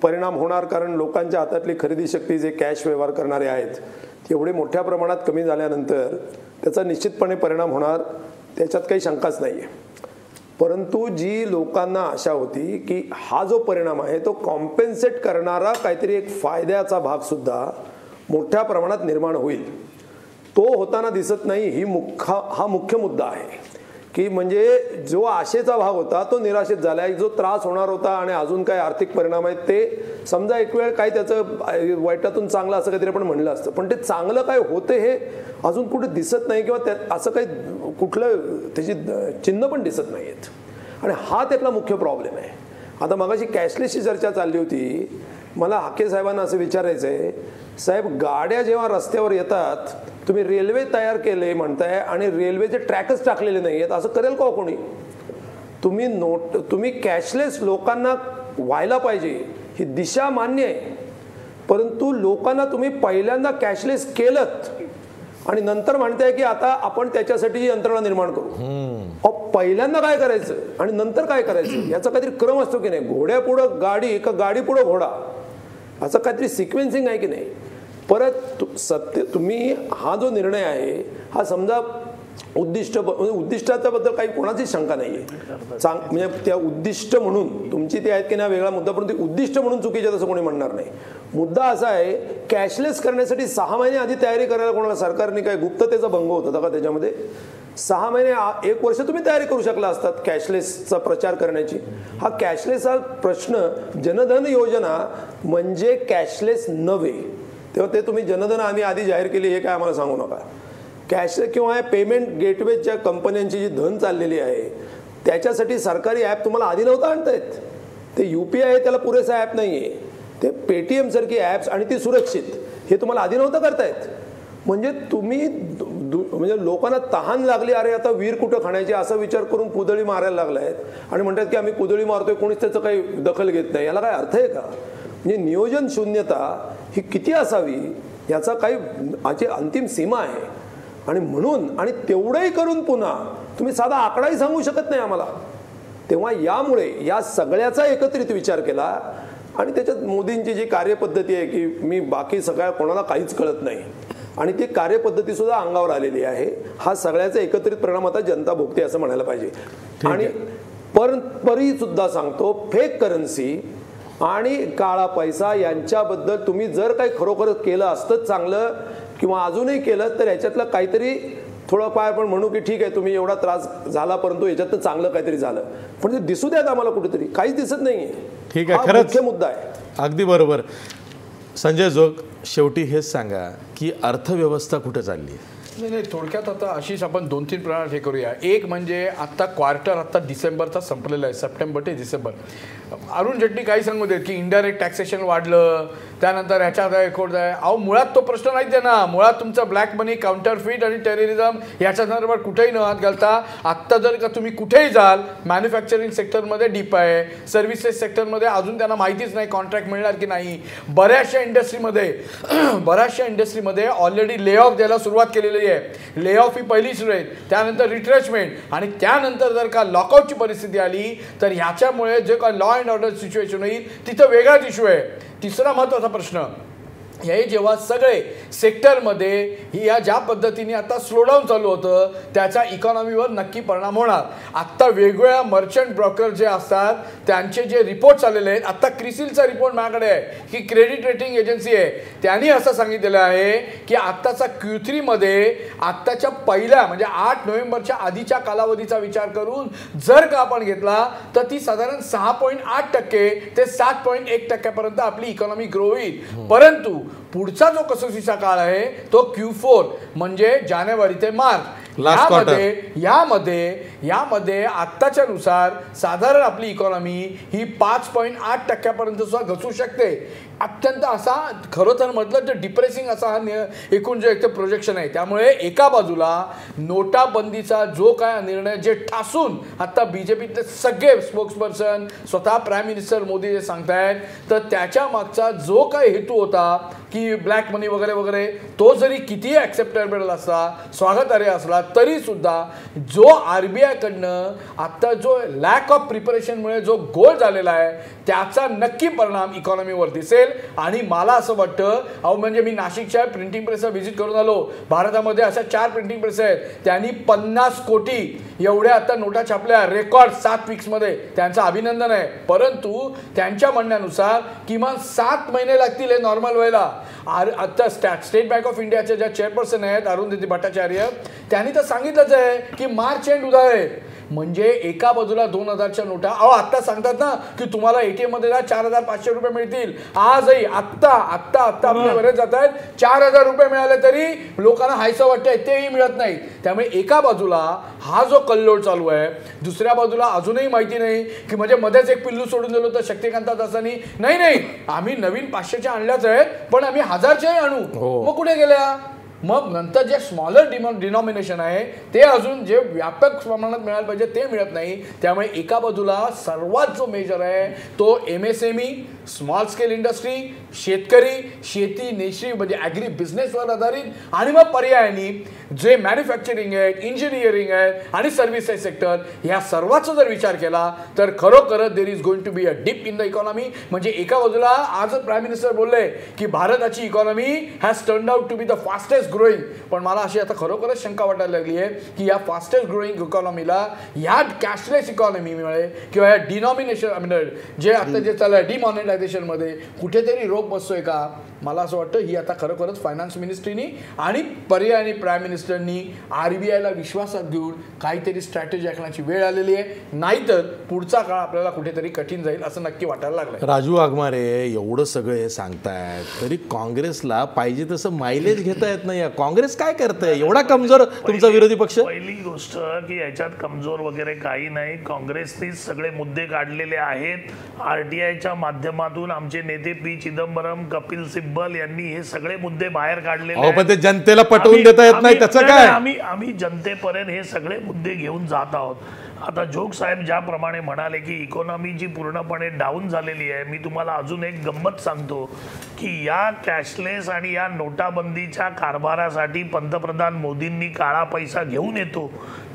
परिणाम होणार, कारण लोकांच्या हातातली खरेदी शक्ती, जे कॅश व्यवहार करणारे आहेत, तेवढे मोठ्या प्रमाणात कमी झाल्यानंतर त्याचा निश्चितपणे परिणाम होणार, त्याच्यात काही शंकाच नाही आहे. परंतु जी लोकांना आशा होती की हा जो परिणाम आहे तो कॉम्पेन्सेट करणारा काहीतरी एक फायद्याचा भाग सुद्धा मोठ्या प्रमाणात निर्माण होईल, तो होताना दिसत नाही. हा मुख्य मुद्दा आहे की म्हणजे जो आशेचा भाग होता तो निराशेत झाला आहे, जो त्रास होणार होता आणि अजून काही आर्थिक परिणाम आहेत ते समजा एक वेळ काही त्याचं वाईटातून चांगलं असं काहीतरी आपण म्हणलं असतं, पण ते चांगलं काय होते हे अजून कुठे दिसत नाही किंवा त्यात असं काही कुठलं त्याची चिन्ह पण दिसत नाही आहेत आणि हा त्यातला मुख्य प्रॉब्लेम आहे. आता मगाशी कॅशलेसची चर्चा चालली होती. मला हाके साहेबांना असं विचारायचं आहे, साहेब गाड्या जेव्हा रस्त्यावर येतात तुम्ही रेल्वे तयार केले म्हणताय आणि रेल्वेचे ट्रॅकच टाकलेले नाही आहेत, असं करेल का कोणी? तुम्ही कॅशलेस लोकांना व्हायला पाहिजे ही दिशा मान्य आहे, परंतु लोकांना तुम्ही पहिल्यांदा कॅशलेस केलंत आणि नंतर म्हणताय की आता आपण त्याच्यासाठी यंत्रणा निर्माण करू. पहिल्यांदा काय करायचं आणि नंतर काय करायचं याचा काहीतरी क्रम असतो की नाही? घोड्यापुढं गाडी का गाडी पुढं घोडा, असं काहीतरी सिक्वेन्सिंग आहे की नाही? परत तुम्ही हा जो निर्णय आहे हा समजा उद्दिष्टाच्या बद्दल काही कोणाची शंका नाही आहे. म्हणजे त्या उद्दिष्ट म्हणून तुमची ते आहेत की नाही वेगळा मुद्दा, परंतु उद्दिष्ट म्हणून चुकीचे तसं कोणी म्हणणार नाही. मुद्दा असा आहे कॅशलेस करण्यासाठी 6 महिने आधी तयारी करायला कोणाला सरकारने काय गुप्ततेचा भंग होत होता का त्याच्यामध्ये? 6 महिने 1 वर्ष तुम्ही तयारी करू शकला असतात कॅशलेसचा प्रचार करण्याची. हा कॅशलेस हा प्रश्न जनधन योजना म्हणजे कॅशलेस नव्हे, तेव्हा ते तुम्ही जनधन आम्ही आधी जाहीर केली हे काय आम्हाला सांगू नका. कॅश किंवा पेमेंट गेटवेच्या कंपन्यांची जी धन चाललेली आहे त्याच्यासाठी सरकारी ॲप तुम्हाला आधी नव्हता आणता येत. ते UPI आहे त्याला पुरेसा ॲप नाही आहे, ते पेटीएम सारखी ॲप्स आणि ती सुरक्षित हे तुम्हाला आधी नव्हतं करतायत. म्हणजे तुम्ही म्हणजे लोकांना तहान लागली अरे आता वीर कुठं खाण्याची असा विचार करून कुदळी मारायला लागलायत आणि म्हणतात की आम्ही कुदळी मारतोय कोणीच त्याचं काही दखल घेत नाही. याला काय अर्थ आहे का? म्हणजे नियोजन शून्यता ही किती असावी याचा काही अंतिम सीमा आहे. आणि म्हणून आणि तेवढंही करून पुन्हा तुम्ही साधा आकडाही सांगू शकत नाही आम्हाला. तेव्हा यामुळे या सगळ्याचा एकत्रित विचार केला आणि त्याच्यात मोदींची जी कार्यपद्धती आहे की मी बाकी सगळ्या कोणाला काहीच कळत नाही आणि ती कार्यपद्धती सुद्धा अंगावर आलेली आहे. हा सगळ्याचा एकत्रित परिणाम आता जनता भोगते असं म्हणायला पाहिजे. आणि परी सुद्धा सांगतो फेक करन्सी आणि काळा पैसा यांच्याबद्दल तुम्ही जर काही खरोखर केलं असतं चांगलं किंवा अजूनही केलं तर याच्यातलं काहीतरी थोडं पाय आपण म्हणू की ठीक आहे तुम्ही एवढा त्रास झाला परंतु याच्यात चांगलं काहीतरी झालं, पण ते दिसू द्यात आम्हाला कुठेतरी. काहीच दिसत नाहीये. ठीक आहे, खरंच मुख्य मुद्दा आहे. अगदी बरोबर. संजय जोग, शेवटी हेच सांगा की अर्थव्यवस्था कुठे चालली आहे? नाही, थोडक्यात आता अशीच आपण 2-3 प्रमाणात हे करूया. एक म्हणजे आत्ता क्वार्टर आत्ता डिसेंबरचा संपलेला आहे, सप्टेंबर ते डिसेंबर. अरुण जेटली काही सांगू देत की इनडायरेक्ट टॅक्सेशन वाढलं, त्यानंतर ह्याच्यात रेकॉर्ड आहे. अहो मुळात तो प्रश्न नाहीच आहे ना. मुळात तुमचं ब्लॅक मनी, काउंटरफीट आणि टेररिझम याच्या संदर्भात कुठेही न हात घालता आत्ता जर का तुम्ही कुठेही जाल मॅन्युफॅक्चरिंग सेक्टरमध्ये डीप आहे, सर्व्हिसेस सेक्टरमध्ये अजून त्यांना माहितीच नाही कॉन्ट्रॅक्ट मिळणार की नाही. बऱ्याचशा इंडस्ट्रीमध्ये ऑलरेडी ले ऑफ द्यायला सुरुवात केलेली आहे. ले ऑफ ही पहिली सुरू आहे, त्यानंतर रिट्रेचमेंट आणि त्यानंतर जर का लॉकआउटची परिस्थिती आली तर ह्याच्यामुळे जे का लॉ अँड ऑर्डर सिच्युएशन होईल तिथं वेगळाच इश्यू आहे. तिसरा महत्त्वाचा प्रश्न हे जेव्हा सगळे सेक्टरमध्ये या ज्या पद्धतीने आता स्लोडाऊन चालू होतं त्याचा इकॉनॉमीवर नक्की परिणाम होणार. आत्ता वेगवेगळ्या मर्चंट ब्रोकर जे असतात त्यांचे जे रिपोर्ट्स आलेले आहेत, आत्ता क्रिसिलचा रिपोर्ट माझ्याकडे आहे की क्रेडिट रेटिंग एजन्सी आहे, त्यांनी असं सांगितलेलं आहे की आत्ताचा Q3 मध्ये आत्ताच्या पहिल्या म्हणजे 8 नोव्हेंबरच्या आधीच्या कालावधीचा विचार करून जर का आपण घेतला तर ती साधारण 6.8% ते 7.1% आपली इकॉनॉमी ग्रो होईल. परंतु पुढचा जो कसोशीचा काळ आहे तो Q4 म्हणजे जानेवारी ते मार्च यामध्ये आत्ताच्या नुसार साधारण आपली इकॉनॉमी ही 5.8% सुद्धा घसरू शकते. अत्यंत असा खरं तर म्हटलं तर डिप्रेसिंग असा हा एकूण जे एक प्रोजेक्शन आहे. त्यामुळे एका बाजूला नोटाबंदीचा जो काय निर्णय जे ठासून आता BJPतले सगळे स्पोक्सपर्सन स्वतः प्राईम मिनिस्टर मोदी जे सांगतायत तर त्याच्या मागचा जो काय हेतू होता की ब्लॅक मनी वगैरे वगैरे तो जरी कितीही ॲक्सेप्टेबल असला स्वागतार्ह असला तरी सुद्धा जो RBI कडनं आत्ता जो लॅक ऑफ प्रिपरेशनमुळे जो गोल झालेला आहे त्याचा नक्की परिणाम इकॉनॉमीवर दिसेल. असेल. आणि मला असं वाटतं अहो म्हणजे मी नाशिकच्या प्रिंटिंग प्रेसला व्हिजिट करून आलो. भारतामध्ये अशा 4 प्रिंटिंग प्रेस आहेत. त्यांनी 50 कोटी एवढ्या आता नोटा छापल्या रेकॉर्ड 7 वीक्समध्ये. त्यांचं अभिनंदन आहे. परंतु त्यांच्या म्हणण्यानुसार किमान 7 महिने लागतील हे नॉर्मल व्हायला. आता स्टेट बँक ऑफ इंडियाच्या ज्या चेअरपर्सन आहेत अरुंधती भट्टाचार्य त्यांनी तर सांगितलंच आहे की मार्च एंड उद्या आहे. म्हणजे एका बाजूला 2000च्या नोटा अहो आत्ता सांगतात ना की तुम्हाला ATM मध्ये 4500 रुपये मिळतील. आजही आत्ता आपले बरेच जात आहेत 4000 रुपये मिळाले तरी लोकांना हायचं वाटतंय तेही मिळत नाही. त्यामुळे एका बाजूला हा जो कल्लोळ चालू आहे, दुसऱ्या बाजूला अजूनही माहिती नाही की म्हणजे मध्येच एक पिल्लू सोडून दिलं तर शक्तिकांत दासांनी नाही आम्ही नवीन 500च्या आणल्याच आहेत पण आम्ही 1000च्याही आणू. मग कुठे गेल्या? मग नंतर जे स्मॉलर डिनॉमिनेशन आहे ते अजून जे व्यापक प्रमाणात मिळायला पाहिजे ते मिळत नाही. त्यामुळे एका बाजूला सर्वात जो मेजर आहे तो MSME स्मॉल स्केल इंडस्ट्री, शेतकरी, शेती नेशरी म्हणजे ॲग्री बिझनेसवर आधारित आणि मग पर्यायाने जे मॅन्युफॅक्चरिंग आहे, इंजिनिअरिंग आहे आणि सर्व्हिसेस सेक्टर ह्या सर्वांचा जर विचार केला तर खरोखरच there is going to be a dip in the economy. म्हणजे एका बाजूला आज प्राईम मिनिस्टर बोलले की भारताची economy has turned out to be the fastest growing. पण मला अशी आता खरोखरच शंका वाटायला लागली आहे की या फास्टेस्ट ग्रोईंग इकॉनॉमीला या कॅशलेस इकॉनॉमीमुळे किंवा या डिनॉमिनेशन जे आता जे चालू आहे डिमॉनिटायझेशन मध्ये कुठेतरी रोग बसतोय का? मला असं वाटतं ही आता खरोखरच फायनान्स मिनिस्ट्रीनी आणि पर्यायाने प्राईम मिनिस्टरनी RBIला विश्वासात घेऊन काहीतरी स्ट्रॅटेजी आखण्याची वेळ आलेली आहे. नाहीतर पुढचा काळ आपल्याला कुठेतरी कठीण जाईल असं नक्की वाटायला लागलं. राजू वाघमारे एवढं सगळं हे सांगतायत तरी काँग्रेसला पाहिजे तसं मायलेज घेता येत नाही. काँग्रेस काय करतंय एवढा कमजोर तुमचा विरोधी पक्ष? पहिली गोष्ट की याच्यात कमजोर वगैरे काही नाही. काँग्रेसने सगळे मुद्दे काढलेले आहेत. RTIच्या माध्यमातून आमचे नेते P. चिदंबरम, कपिल सिब्बल यांनी हे सगळे मुद्दे बाहेर काढलेले. पण ते जनतेला पटवून देता येत नाही त्याचं काय? आम्ही जनतेपर्यंत हे सगळे मुद्दे घेऊन जात आहोत. आता जोग साहेब ज्याप्रमाणे म्हणाले की इकॉनॉमी जी पूर्णपणे डाऊन झालेली आहे, मी तुम्हाला अजून एक गंमत सांगतो की या कॅशलेस आणि या नोटाबंदीच्या कारभारासाठी पंतप्रधान मोदींनी काळा पैसा घेऊन येतो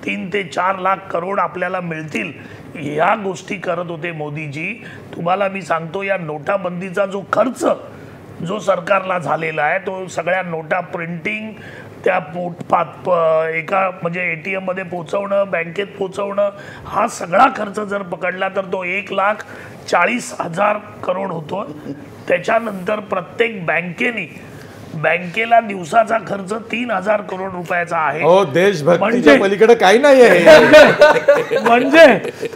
3 ते 4 लाख करोड आपल्याला मिळतील या गोष्टी करत होते मोदीजी. तुम्हाला मी सांगतो या नोटाबंदीचा जो खर्च जो सरकारला झालेला आहे तो सगळ्या नोटा प्रिंटिंग त्या एका म्हणजे ATM मध्ये पोहोचवणं, बँकेत पोहोचवणं हा सगळा खर्च जर पकडला तर तो 1,40,000 करोड होतो. त्याच्यानंतर प्रत्येक बँकेला दिवसाचा खर्च 3,000 करोड रुपयाचा आहे. देशभक्तीच्या पलीकडे काही नाही आहे.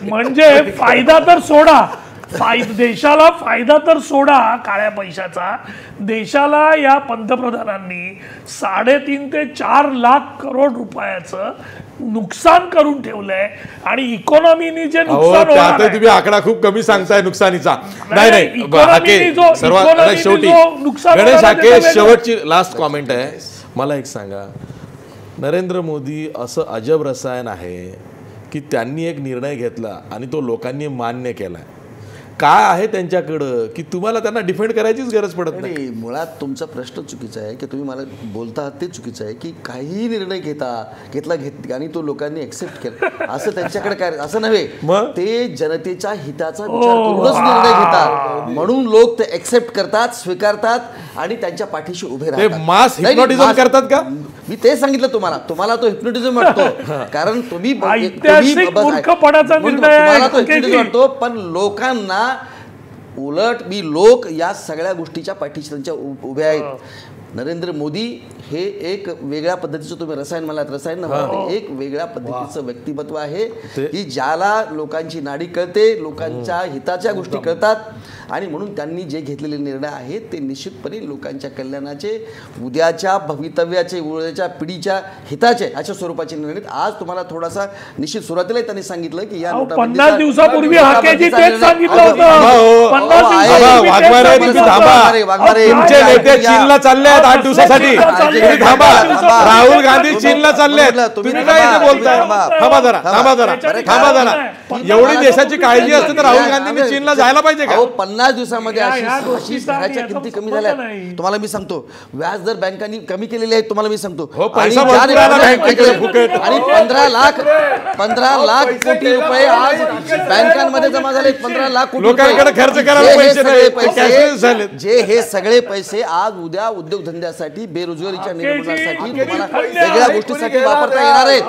म्हणजे फायदा तर सोडा, देशाला फायदा तर सोडा काळ्या पैशाचा. देशाला या पंतप्रधानांनी 3.5 ते 4 लाख करोड रुपयाचं नुकसान करून ठेवलंय. आणि इकॉनॉमीनी जे नुकसान होणार आहे, तुम्ही आकडा खूप कमी सांगताय नुकसानीचा. नाही शेवटी गणेश हाके शेवटची लास्ट कॉमेंट आहे. मला एक सांगा, नरेंद्र मोदी असं अजब रसायन आहे की त्यांनी एक निर्णय घेतला आणि तो लोकांनी मान्य केलाय. काय आहे त्यांच्याकडं की तुम्हाला त्यांना डिफेंड करायचीच गरज पडत नाही? मुळात तुमचा प्रश्न चुकीचा आहे की तुम्ही मला बोलता ते चुकीचं आहे की काही निर्णय घेतला आणि तो लोकांनी एक्सेप्ट केला असं त्यांच्याकडे काय असं नव्हे. ते जनतेच्या हिताचा विचार करूनच निर्णय घेतात म्हणून लोक ते एक्सेप्ट करतात, स्वीकारतात आणि त्यांच्या पाठीशी उभे राहतात. मास हिप्नोटिझम करतात का? मी ते सांगितलं तुम्हाला तो हिप्नोटिझम वाटतो कारण तुम्ही वाटतो पण लोकांना उलट लोक या सगळ्या गोष्टीच्या पाठीशी त्यांच्या उभे आहेत. नरेंद्र मोदी हे एक वेगळ्या पद्धतीचं तुम्ही रसायन मला रसायन एक वेगळ्या पद्धतीचं व्यक्तिमत्व आहे की ज्याला लोकांची नाडी कळते, लोकांच्या हिताच्या गोष्टी कळतात आणि म्हणून त्यांनी जे घेतलेले निर्णय आहेत ते निश्चितपणे लोकांच्या कल्याणाचे, उद्याच्या भवितव्याचे, उद्याच्या पिढीच्या हिताचे अशा स्वरूपाचे निर्णय. आज तुम्हाला थोडासा निश्चित सुरुवातीला त्यांनी सांगितलं की या 50 दिवसापूर्वी हाकेजी तेच सांगितलं होतं. चीनला चालले 8 दिवसासाठी. म्हणजे थांबा. थांबा. राहुल गांधी चीनला चालले आहेत. तुम्ही तुम्ही थांबा. काय इथे बोलताय? थांबा. थांबा जरा, थांबा जरा, थांबा जरा. एवढी देशाची काळजी असते तर राहुल गांधींनी चीनला जायला पाहिजे का? 50 दिवसामध्ये ह्या गोष्टीचा अशीच घराच्या याचा किमती कमी संबंध झाल्या. नाही. तुम्हाला मी सांगतो व्याज दर बँकांनी कमी केलेले आहेत. तुम्हाला मी सांगतो हो, आणि पैसा ज्या भरपूर आला रेटने- बँकेकडे फुकट. आणि 15 लाख कोटी रुपये आज बँकांमध्ये जमा झाले. 15 लाख कोटी लोकांकडे रुपये. खर्च करायला जे हे पैसे सगळे नाही, पैसे- कॅशलेस झालेत. जे हे सगळे पैसे आज उद्या उद्योगधंद्यासाठी बेरोजगारीच्या निर्मूलनासाठी तुम्हाला वेगळ्या गोष्टीसाठी वापरता येणार आहेत.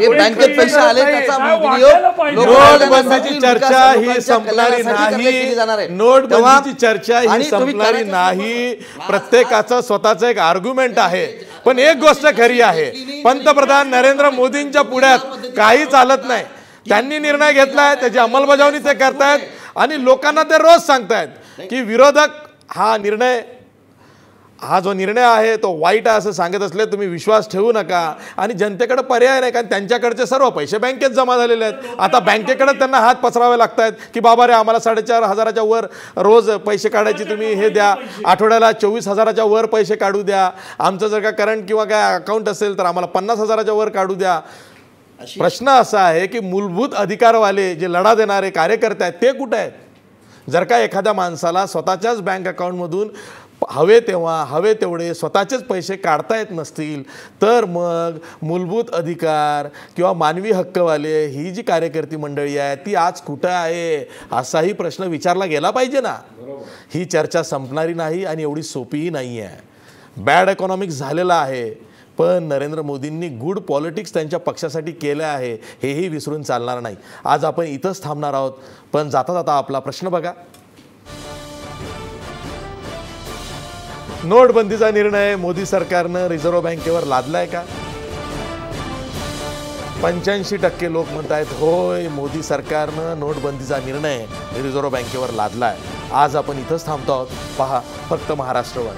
हे बँकेत पैसे आले त्याचा विनियोग नोटबंदीची चर्चा ही संपणारी नाही. नोटबंदीची चर्चा ही संपणारी नाही. प्रत्येकाचं स्वतःचं एक आर्ग्युमेंट आहे. पण एक गोष्ट खरी आहे, पंतप्रधान नरेंद्र मोदींच्या पुढ्यात काही चालत नाही. त्यांनी निर्णय घेतलाय, त्याची अंमलबजावणी ते करतायत आणि लोकांना ते रोज सांगतायत की विरोधक हा जो निर्णय आहे तो वाईट आहे असं सांगत असले तुम्ही विश्वास ठेवू नका. आणि जनतेकडे पर्याय नाही, कारण त्यांच्याकडचे सर्व पैसे बँकेत जमा झालेले आहेत. आता बँकेकडे त्यांना हात पसरावे लागत आहेत की बाबा रे आम्हाला 4,500च्या वर रोज पैसे काढायचे, तुम्ही हे द्या, आठवड्याला 24,000च्या वर पैसे काढू द्या, आमचं जर का करंट किंवा काय अकाउंट असेल तर आम्हाला 50,000च्या वर काढू द्या. प्रश्न असा आहे की मूलभूत अधिकारवाले जे लढा देणारे कार्यकर्ते आहेत ते कुठे आहेत? जर का एखाद्या माणसाला स्वतःच्याच बँक अकाउंटमधून हवे तेव्हा हवे तेवढे स्वतःचेच पैसे काढता येत नसतील तर मग मूलभूत अधिकार किंवा मानवी हक्कवाले ही जी कार्यकर्ती मंडळी आहे ती आज कुठं आहे असाही प्रश्न विचारला गेला पाहिजे ना. ही चर्चा संपणारी नाही आणि एवढी सोपीही नाही आहे. बॅड इकॉनॉमिक्स झालेलं आहे, पण नरेंद्र मोदींनी गुड पॉलिटिक्स त्यांच्या पक्षासाठी केलं आहे हेही विसरून चालणार नाही. आज आपण इथंच थांबणार आहोत, पण जाता जाता आपला प्रश्न बघा. नोटबंदीचा निर्णय मोदी सरकारनं रिझर्व्ह बँकेवर लादलाय का? 85% लोक म्हणतायत होय, मोदी सरकारनं नोटबंदीचा निर्णय रिझर्व्ह बँकेवर लादलाय. आज आपण इथंच थांबतो आहोत. पहा फक्त महाराष्ट्रवर.